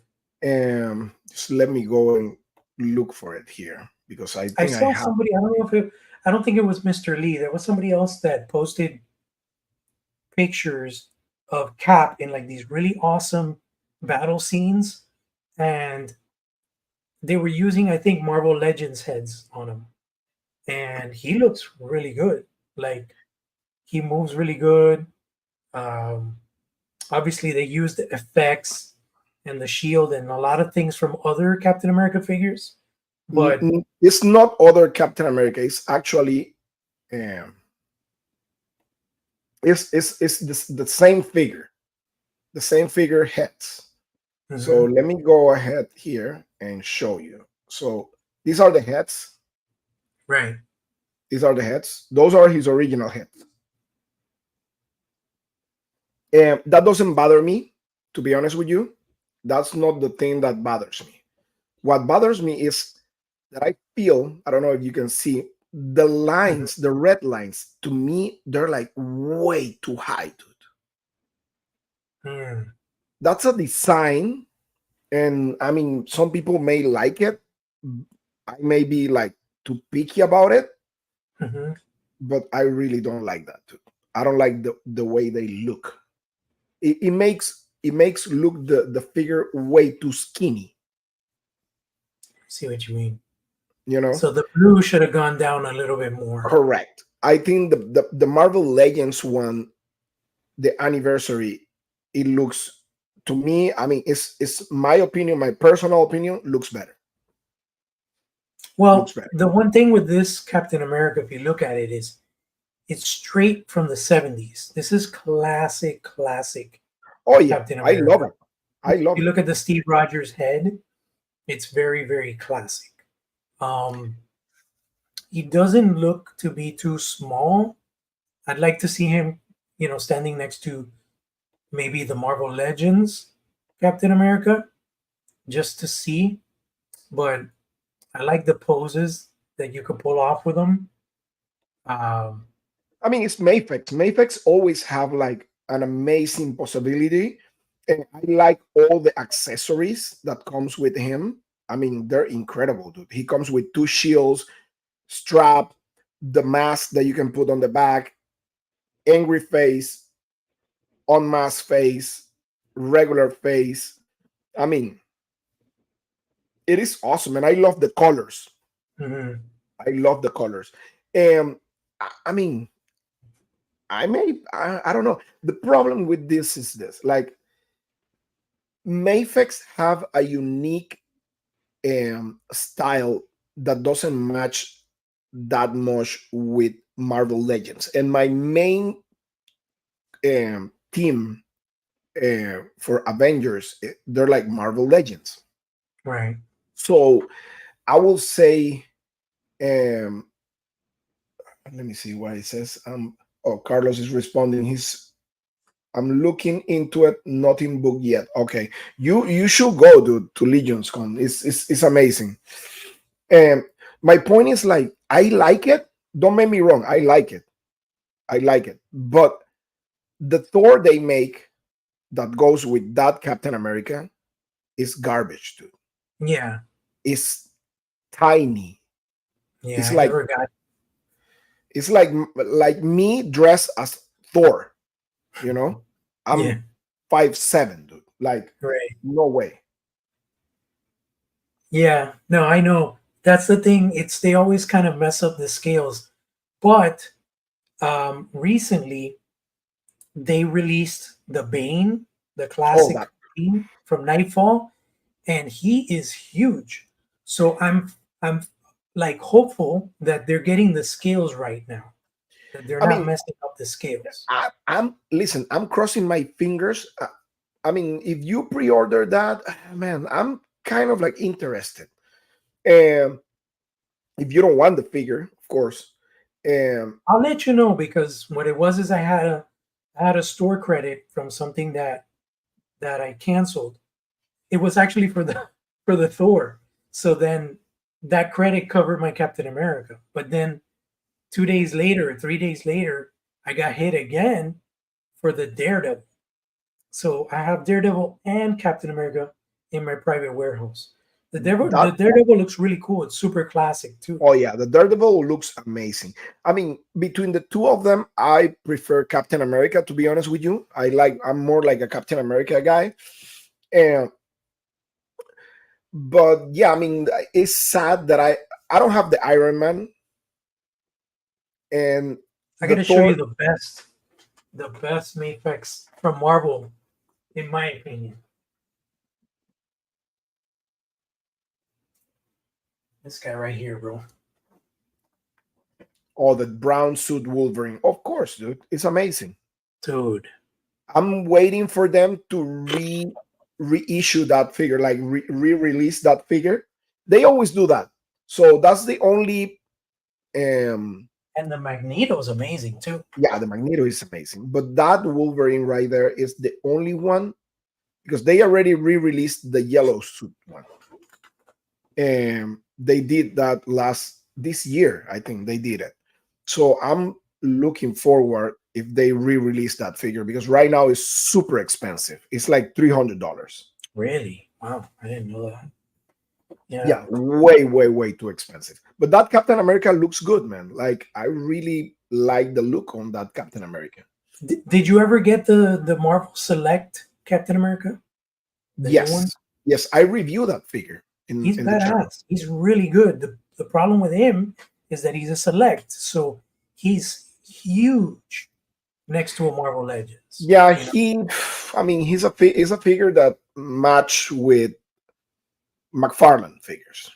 just let me go and look for it here because I I think I saw have. somebody. I don't know if it. I don't think it was Mr. Lee. There was somebody else that posted pictures of Cap in like these really awesome battle scenes, and they were using, I think, Marvel Legends heads on him, and he looks really good. Like he moves really good. Um, Obviously, they used the effects and the shield and a lot of things from other Captain America figures, but It's not other Captain America. It's actually um, it's the same figure, the same figure heads. So mhm, let me go ahead here and show you. So these are the heads. right. These are the heads. Those are his original heads. And that doesn't bother me, to be honest with you. That's not the thing that bothers me. What bothers me is that I feel, I don't know if you can see, the Mhm, lines, the red lines, to me, they're like way too high, dude. mm, That's a design. And I mean, some people may like it. I may be like too picky about it, mhm. but I really don't like that too. I don't like the way they look. It makes look the figure way too skinny, See what you mean. you know? So the blue should have gone down a little bit more. Correct. I think the Marvel Legends one, the anniversary, it looks to me, I mean, it's my opinion, my personal opinion, looks better. Looks Well, better. the one thing with this Captain America, if you look at it, is it's straight from the 70s. This is classic Oh yeah, Captain I love America. it. I If love you it. look at the Steve Rogers head, it's very classic. Um, he doesn't look to be too small. I'd like to see him, standing next to maybe the Marvel Legends Captain America just to see. But I like the poses that you could pull off with him. Um, I mean, it's Mayfix. Mayfix always have like an amazing possibility, and I like all the accessories that comes with him. I mean, they're incredible, dude. He comes with two shields, strap, the mask that you can put on the back, angry face, unmasked face, regular face. I mean, it is awesome, and I love the colors. mhm. I love the colors. And I mean, I don't know. The problem with this is this: like Mayfix have a unique style that doesn't match that much with Marvel Legends. And my main team for Avengers, they're like Marvel Legends. Right. So I will say, um, let me see what it says. Oh, Carlos is responding. I'm looking into it. Not in book yet. Okay, you should go, dude, to Legion's Con. It's amazing. And my point is like I like it. Don't make me wrong. I like it. I like it. But the Thor they make that goes with that Captain America is garbage, dude. Yeah. It's tiny. Yeah. It's I like never got. it's like me dressed as Thor. You know, Yeah. I'm 5'7", dude. Like Right. no way. Yeah, no, I know. That's the thing. It's they always kind of mess up the scales. But recently they released the Bane, the Oh, classic that. Bane from Nightfall, and he is huge. So I'm like hopeful that they're getting the scales right now, that they're I not mean, messing up the scales. I'm listen. I'm crossing my fingers. I mean, if you pre-order that, man, I'm kind of like interested. Um, if you don't want the figure, of course. Um, I'll let you know because what it was is I had a store credit from something that I canceled. It was actually for the for the Thor. So then that credit covered my Captain America. But then 2 days later, 3 days later, I got hit again for the Daredevil. So I have Daredevil and Captain America in my private warehouse. The that Daredevil looks really cool. It's super classic too. Oh yeah, the Daredevil looks amazing. I mean, between the two of them, I prefer Captain America. To be honest with you, I'm more like a Captain America guy. And but yeah, I mean, it's sad that I don't have the Iron Man and I the gotta show Thor. you the best Mayfex from Marvel, in my opinion. This guy right here, bro. Or the brown suit Wolverine. Of course, dude, it's amazing. Dude. I'm waiting for them to reissue that figure, like re-release that figure. They always do that. So that's the only And the Magneto's amazing too. yeah, the Magneto is amazing, but that Wolverine right there is the only one because they already re-released the yellow suit one, and they did that last this year. I think they did it, so I'm looking forward if they re-release that figure because right now it's super expensive. It's like $300. Really? Wow, I didn't know that. Yeah. Yeah, way, way, way too expensive. But that Captain America looks good, man. Like I really like the look on that Captain America. Did you ever get the Marvel Select Captain America, the new one? Yes, yes, I reviewed that figure He's in the channel. badass. He's really good. The problem with him is that he's a select, so he's huge next to a Marvel Legends. Yeah, You know, I mean, he's a figure that match with McFarlane figures,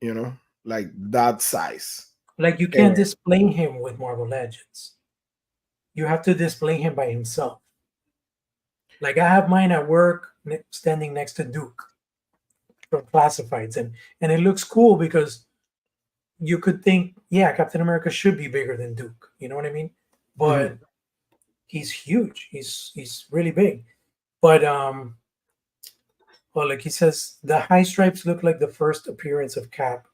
you know, like that size. like you And can't display him with Marvel Legends. You have to display him by himself. Like I have mine at work, standing next to Duke from Classifieds, and it looks cool because you could think, yeah, Captain America should be bigger than Duke. You know what I mean? mhm. But he's huge. He's really big. But well, like he says, the high stripes look like the first appearance of Cap.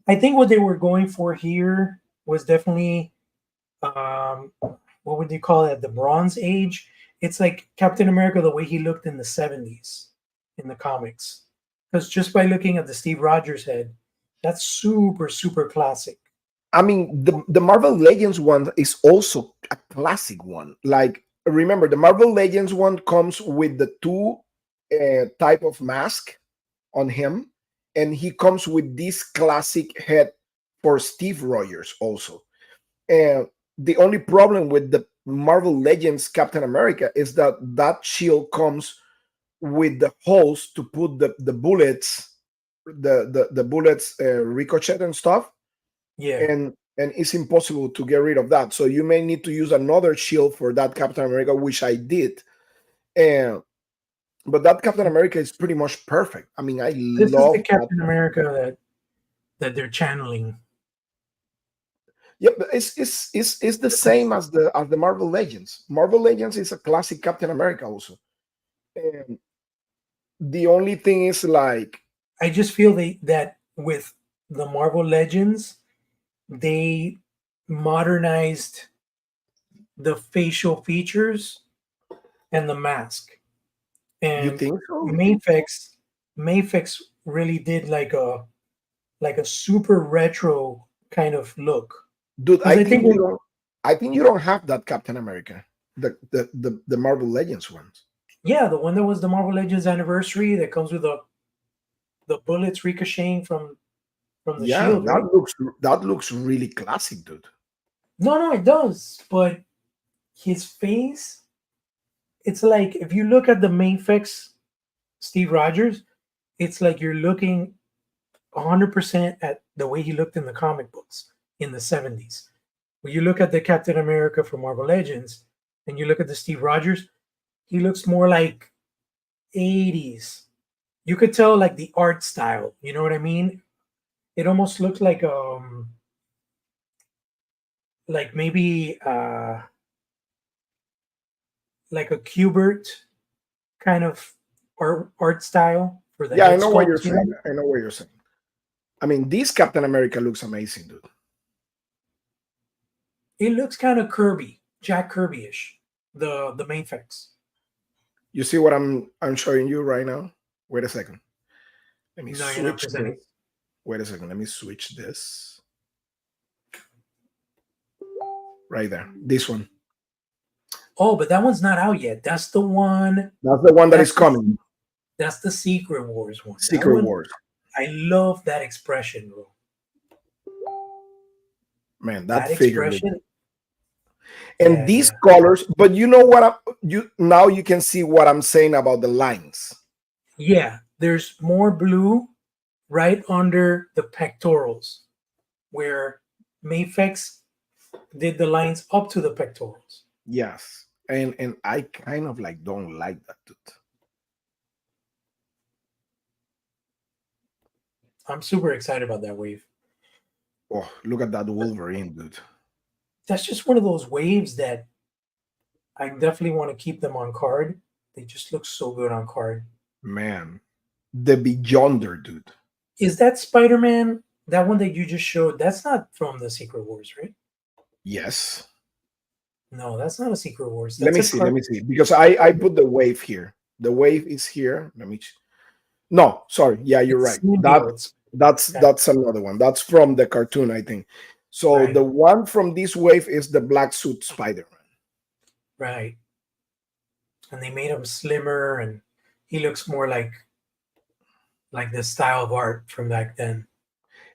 I think what they were going for here was definitely what would you call it? The Bronze Age. It's like Captain America the way he looked in the 70s in the comics. Because just by looking at the Steve Rogers head, that's super, super classic. I mean, the Marvel Legends one is also a classic one. Like, remember, the Marvel Legends one comes with the two type of mask on him, and he comes with this classic head for Steve Rogers also. And the only problem with the Marvel Legends Captain America is that that shield comes with the holes to put the bullets, the bullets ricochet and stuff, Yeah. and it's impossible to get rid of that. So you may need to use another shield for that Captain America, which I did. And but that Captain America is pretty much perfect. I mean, I This is love the that. Captain America that they're channeling. Yep, it's the same as the Marvel Legends. Marvel Legends is a classic Captain America also. And the only thing is like I just feel that with the Marvel Legends, they modernized the facial features and the mask. you And think so? Mayfix really did like a super retro kind of look. Dude, Because I think I think you don't have that Captain America. The Marvel Legends ones. yeah, the one that was the Marvel Legends anniversary that comes with a the bullets ricocheting from the Yeah, shield, right? that looks really classic, dude. No, no, it does. But his face, it's like if you look at the main fix Steve Rogers, it's like you're looking 100% at the way he looked in the comic books in the 70s. When you look at the Captain America from Marvel Legends and you look at the Steve Rogers, he looks more like 80s. You could tell like the art style, you know what I mean? It almost looks like maybe like a Kubert kind of art style for the Yeah, I head know what you're sculpt, you saying. know? I know what you're saying. I mean, this Captain America looks amazing, dude. It looks kind of Kirby, Jack Kirby-ish, the main fix. You see what I'm showing you right now? Wait a second. Let me No, you're not switch this. presenting. Wait a second. Let me switch this. Right there. This one. Oh, but that one's not out yet. That's the one. That's the one that is That's the coming. that's the Secret Wars one. That Secret one, Wars. I love that expression, bro. Man, that That figure. Dude. expression. And Yeah, these yeah, colors, but you know what you now you can see what I'm saying about the lines. yeah. There's more blue right under the pectorals, where Mayfex did the lines up to the pectorals. Yes. And I kind of like don't like that, dude. I'm super excited about that wave. Oh, look at that Wolverine, dude. That's just one of those waves that I definitely want to keep them on card. They just look so good on card. Man. The Beyonder, dude. Is that Spider-Man? That one that you just showed, that's not from the Secret Wars, right? Yes. No, that's not a Secret Wars. Let That's me a see. Let card. me see. Because I put the wave here. The wave is here. No, sorry. Yeah, you're It's right. That symbiotes. Yeah, that's another one. That's from the cartoon, I think. So right, the one from this wave is the black suit Spider-Man. right. And they made him slimmer, and he looks more like the style of art from back then.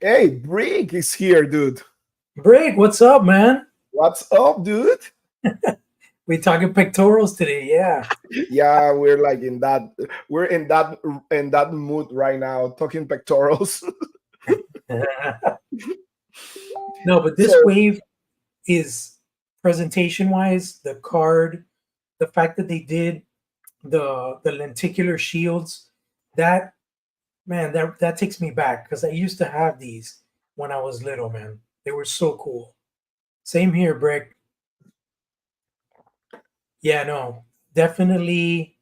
Hey, Brick is here, dude. Brig, what's up, man? What's up, dude? We talking pectorals today, yeah. Yeah, we're in that mood right now, talking pectorals. No, but this So wave is presentation wise, the card, the fact that they did the lenticular shields, that man, that takes me back because I used to have these when I was little, man. They were so cool. Same here, Brick. Yeah, no, definitely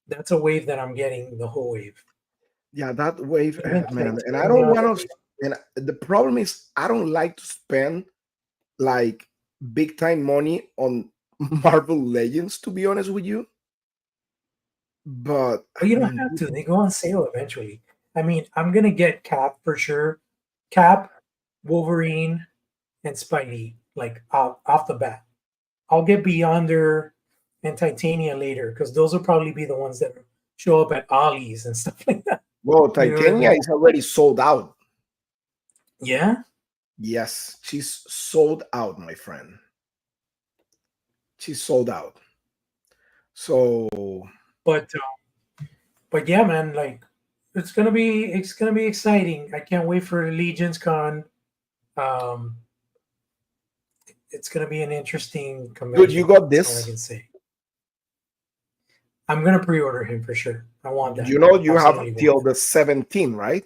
that's a wave that I'm getting the whole wave. yeah, that wave, Even man. And I don't titanium. want to. And the problem is, I don't like to spend like big time money on Marvel Legends, to be honest with you. But I But you don't mean, have to. They go on sale eventually. I mean, I'm gonna get Cap for sure. Cap, Wolverine, and Spidey, like off the bat. I'll get Beyonder and Titania later because those will probably be the ones that show up at Ollie's and stuff like that. well, You know what I Titania mean? is already sold out. Yeah, Yes, she's sold out, my friend. She's sold out. So but but yeah, man, like it's gonna be exciting. I can't wait for Legion's Con. Um, it's gonna be an interesting dude, you convention. got That's all I this. can say. I'm gonna pre-order him for sure. I want that. You know you have Absolutely want till that. the 17th, right?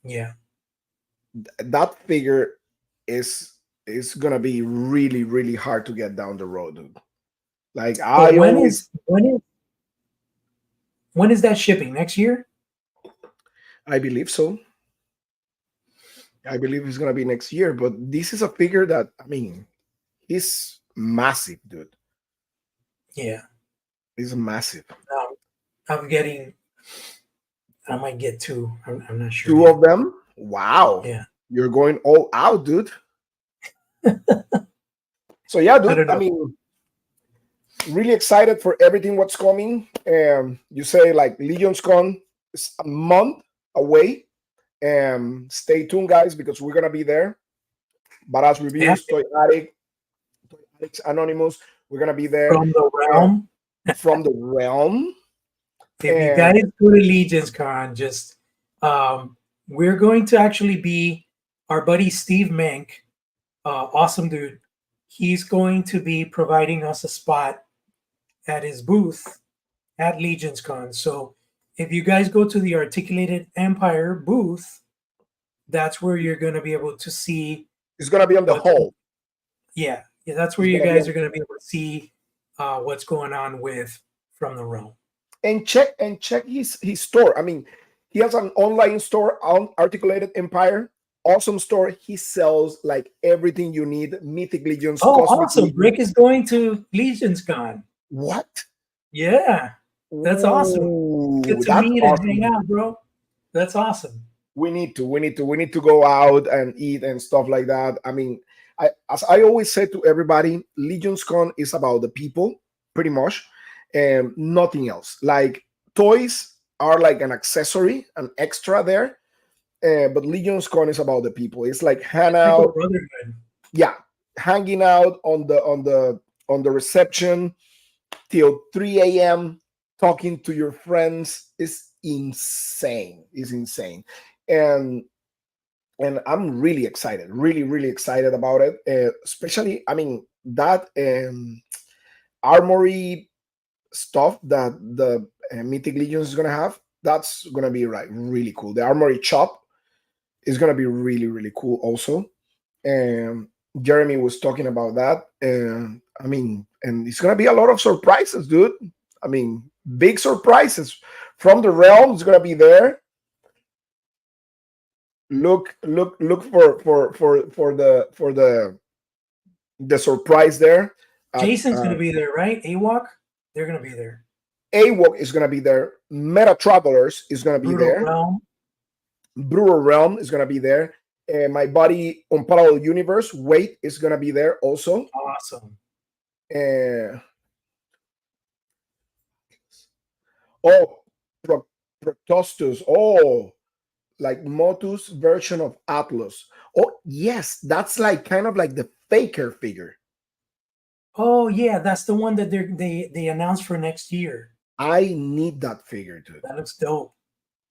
Yeah. That figure is gonna be really, really hard to get down the road, dude. Like But I always when is that shipping? Next year? I believe so. I believe it's gonna be next year, but this is a figure that I mean he's massive, dude. Yeah. He's massive. Um, I'm getting. I might get two. I'm not sure Two yet. of them. Wow. Yeah. You're going all out, dude. So yeah, I dude. don't I know. mean, really excited for everything what's coming. You say like Legion's Con is a month away. Stay tuned, guys, because we're gonna be there. Badass Yeah, reviews, Toy Addicts Anonymous. We're gonna be there from the uh, realm. from the realm. If you And guys go to Legion's Con, just um, we're going to actually be our buddy Steve Mink, awesome dude. He's going to be providing us a spot at his booth at Legion's Con. So if you guys go to the Articulated Empire booth, that's where you're going to be able to see it's gonna be on the what's hall. yeah, that's where It's you gonna be guys on, are going to be able to see what's going on with From the Realm. and check his store. I mean, he has an online store on Articulated Empire. Awesome store. He sells like everything you need. Mythic Legions, Oh, Cosmic awesome! Legions. Brick is going to Legion's Con. What? Yeah, that's awesome. Get Ooh, to that's meet and hang awesome. out, bro. That's awesome. We need to go out and eat and stuff like that. I mean, as I always say to everybody, Legion's Con is about the people, pretty much, and nothing else. Like toys are like an accessory, an extra there, but Legion's Con is about the people. It's like hang It's like a out, brotherhood. yeah, hanging out on the reception till 3 a.m. talking to your friends is insane. Is insane, and I'm really excited, really excited about it. Especially, I mean, that armory stuff that the Mythic Legions is gonna have. That's gonna be like really cool. The armory chop is gonna be really cool also. And Jeremy was talking about that. And I mean, and it's gonna be a lot of surprises, dude. I mean, big surprises from the realm is gonna be there. Look for the surprise there. At Jason's going to be there, right? Awok, they're going to be there. AWOC is gonna be there. Meta Travelers is gonna be Brutal there. Realm, Brutal Realm is gonna be there. My buddy Unparalleled Universe, Wait is gonna be there also. awesome. Uh, oh, Protostus. Oh, like Motus version of Atlas. Oh, yes, that's like kind of like the Faker figure. Oh yeah, that's the one that they announced for next year. I need that figure, dude. That looks dope.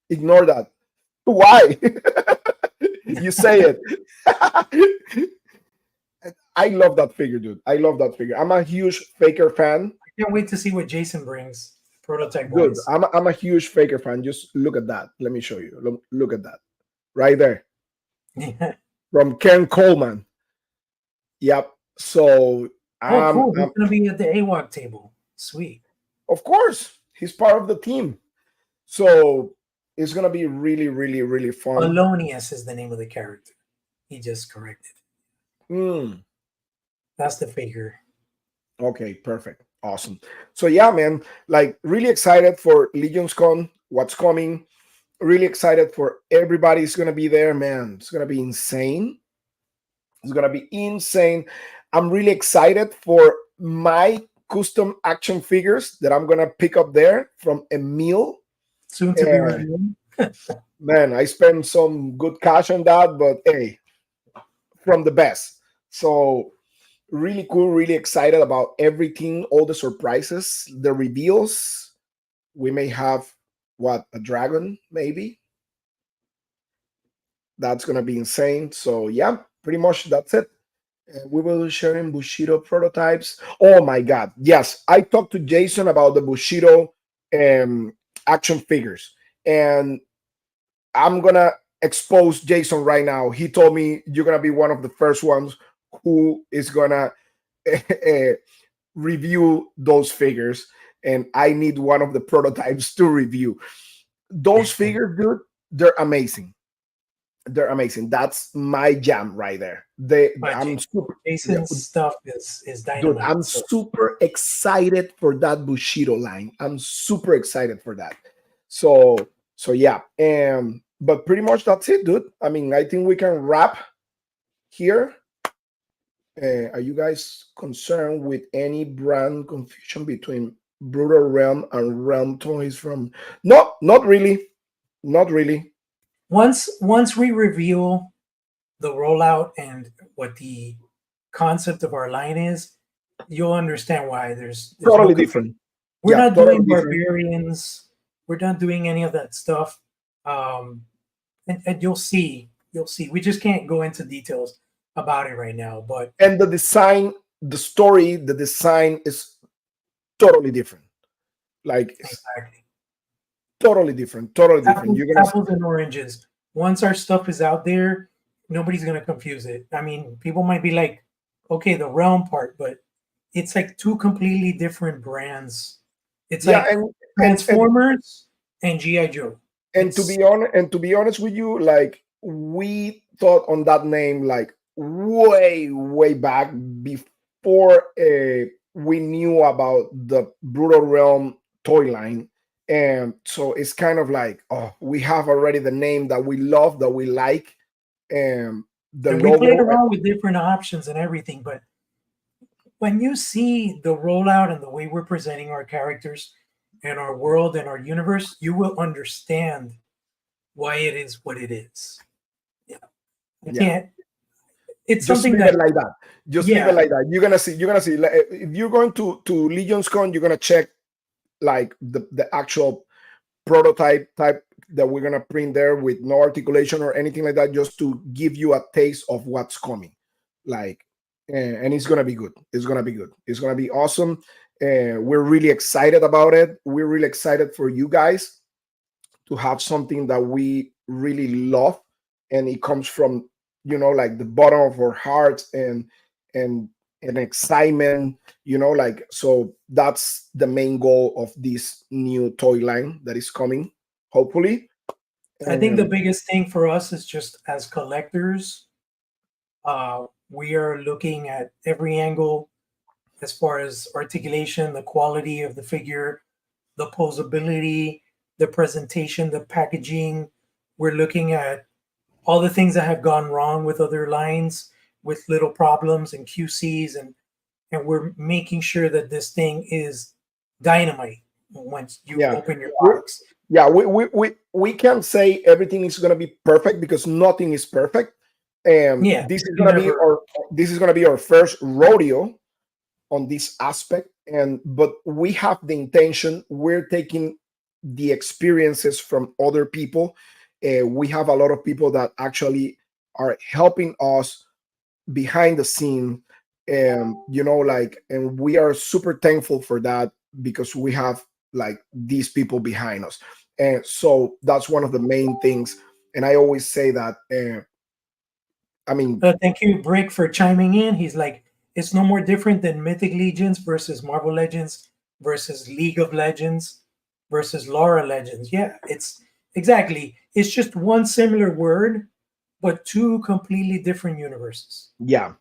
Ignore that. Why? You say it. I love that figure, dude. I love that figure. I'm a huge Faker fan. I can't wait to see what Jason brings prototype Dude, wise. I'm a huge Faker fan. Just look at that. Let me show you. Look at that. Right there. Yeah. From Ken Coleman. Yep. So Oh, cool. He's gonna be at the AWOC table. Sweet. of course, he's part of the team. So it's gonna be really fun. Polonius is the name of the character. He just corrected. Mm, That's the figure. okay, perfect. Awesome. So yeah, man, like really excited for Legion's Con, what's coming. Really excited for everybody's gonna be there, man. It's gonna be insane. It's gonna be insane. I'm really excited for my custom action figures that I'm gonna pick up there from Emil. Soon to be revealed. Man, I spent some good cash on that, but hey, from the best. So really cool, really excited about everything, all the surprises, the reveals. We may have what, a dragon, maybe. That's gonna be insane. So yeah, pretty much that's it. We will be sharing Bushido prototypes. Oh my god, yes! I talked to Jason about the Bushido action figures, and I'm gonna expose Jason right now. He told me you're gonna be one of the first ones who is gonna review those figures, and I need one of the prototypes to review. Those figures, dude, they're amazing. They're amazing. That's my jam right there. But I'm super, yeah, Jason's stuff is dude. dynamite. I'm So super excited for that Bushido line. I'm super excited for that. So yeah. But pretty much that's it, dude. I mean, I think we can wrap here. Are you guys concerned with any brand confusion between Brutal Realm and Realm Toys from? No, not really. Not really. once we reveal the rollout and what the concept of our line is, you'll understand why there's no Totally confusion. different. We're Yeah, not totally doing different. barbarians. We're not doing any of that stuff. Um, and you'll see. We just can't go into details about it right now, but And the design, the story, the design is totally different. Like it's exactly. totally different. Totally different. You're gonna Apples and oranges. Once our stuff is out there, nobody's gonna confuse it. I mean, people might be like, okay, the realm part, but it's like two completely different brands. It's yeah, like and Transformers and GI Joe. and to It's be honest, with you, like we thought on that name like way back before we knew about the Brutal Realm toy line. And so it's kind of like, oh, we have already the name that we love, that we like, and the and we played logo. around with different options and everything, but when you see the rollout and the way we're presenting our characters and our world and our universe, you will understand why it is what it is. Yeah, I Yeah, can't. It's just something leave it that, like that. Just leave it yeah, like that. You're gonna see. You're gonna see. Like, if you're going to Legion's Con, you're gonna check like the actual prototype type that we're gonna print there with no articulation or anything like that, just to give you a taste of what's coming. Like, and it's gonna be good. It's gonna be good. It's gonna be awesome. We're really excited about it. We're really excited for you guys to have something that we really love, and it comes from, like the bottom of our hearts, and and excitement, like, so that's the main goal of this new toy line that is coming, hopefully. I think the And biggest thing for us is just as collectors, we are looking at every angle as far as articulation, the quality of the figure, the posability, the presentation, the packaging. We're looking at all the things that have gone wrong with other lines with little problems and QCs, and we're making sure that this thing is dynamite once you yeah, open your we box. yeah we can't say everything is going to be perfect, because nothing is perfect. And Yeah, you never. this is going to be our first rodeo on this aspect. And but we have the intention, we're taking the experiences from other people. We have a lot of people that actually are helping us behind the scene, and like, and we are super thankful for that, because we have like these people behind us. And so that's one of the main things. And I always say that, I mean, Thank you, Brick, for chiming in. He's like, it's no more different than Mythic Legions versus Marvel Legends versus League of Legends versus Laura Legends. Yeah, it's exactly. It's just one similar word, but two completely different universes. yeah,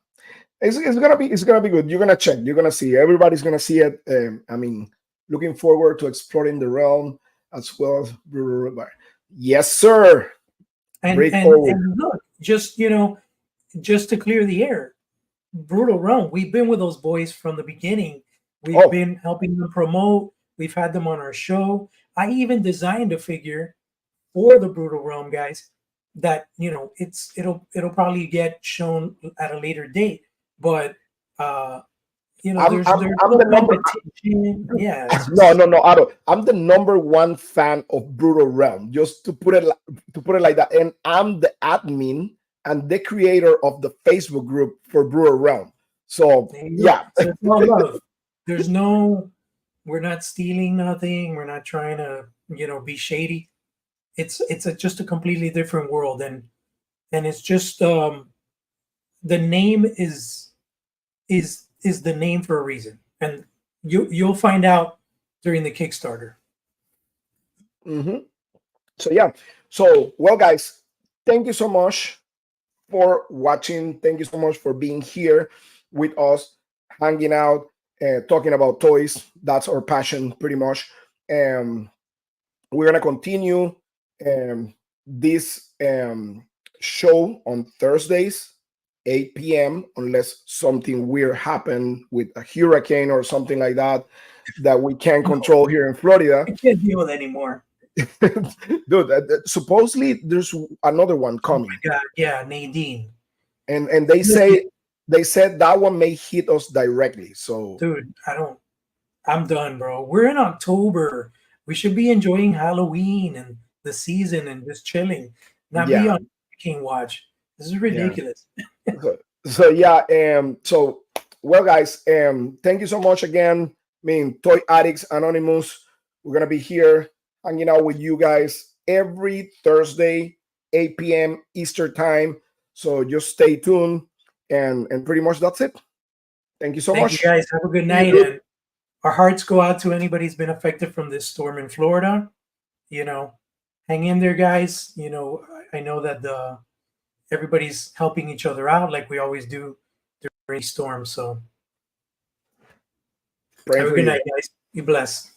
it's gonna be good. You're gonna check. You're gonna see. Everybody's gonna see it. I mean, looking forward to exploring the realm as well as. Yes, sir. And Break and forward. and look, just just to clear the air, Brutal Realm. We've been with those boys from the beginning. We've Oh, been helping them promote. We've had them on our show. I even designed a figure for the Brutal Realm guys that it'll probably get shown at a later date. But I'm I'm there's I'm no the number. competition. Yeah, it's No, just no, no, Ado. I'm the number one fan of Brutal Realm. Just to put it like that, and I'm the admin and the creator of the Facebook group for Brutal Realm. So there you go. yeah, So it's all love. There's no we're not stealing nothing. We're not trying to be shady. Just a completely different world, and it's just the name is the name for a reason, and you'll find out during the Kickstarter. hmm so yeah. So well, guys, thank you so much for watching. Thank you so much for being here with us, hanging out, talking about toys. That's our passion, pretty much. Um, we're gonna continue um, this show on Thursdays, 8 p.m. unless something weird happen with a hurricane or something like that that we can't No, control here in Florida. I can't deal with it anymore. Dude, supposedly there's another one Oh coming, my God. Yeah, Nadine. and Listen, they said that one may hit us directly. So dude, I'm done, bro. We're in October. We should be enjoying Halloween and the season and just chilling, not be yeah, on King Watch. This is yeah. ridiculous. So yeah, so well, guys, thank you so much again. I mean, Toy Addicts Anonymous. We're gonna be here hanging out with you guys every Thursday, 8 p.m. Eastern time. So just stay tuned, and pretty much that's it. Thank you so Thank you much. guys. Have a good See you, night. dude. And our hearts go out to anybody who's been affected from this storm in Florida. You know, hang in there, guys. I know that everybody's helping each other out like we always do during storms. So Praying have a for good you. night, guys. Be blessed.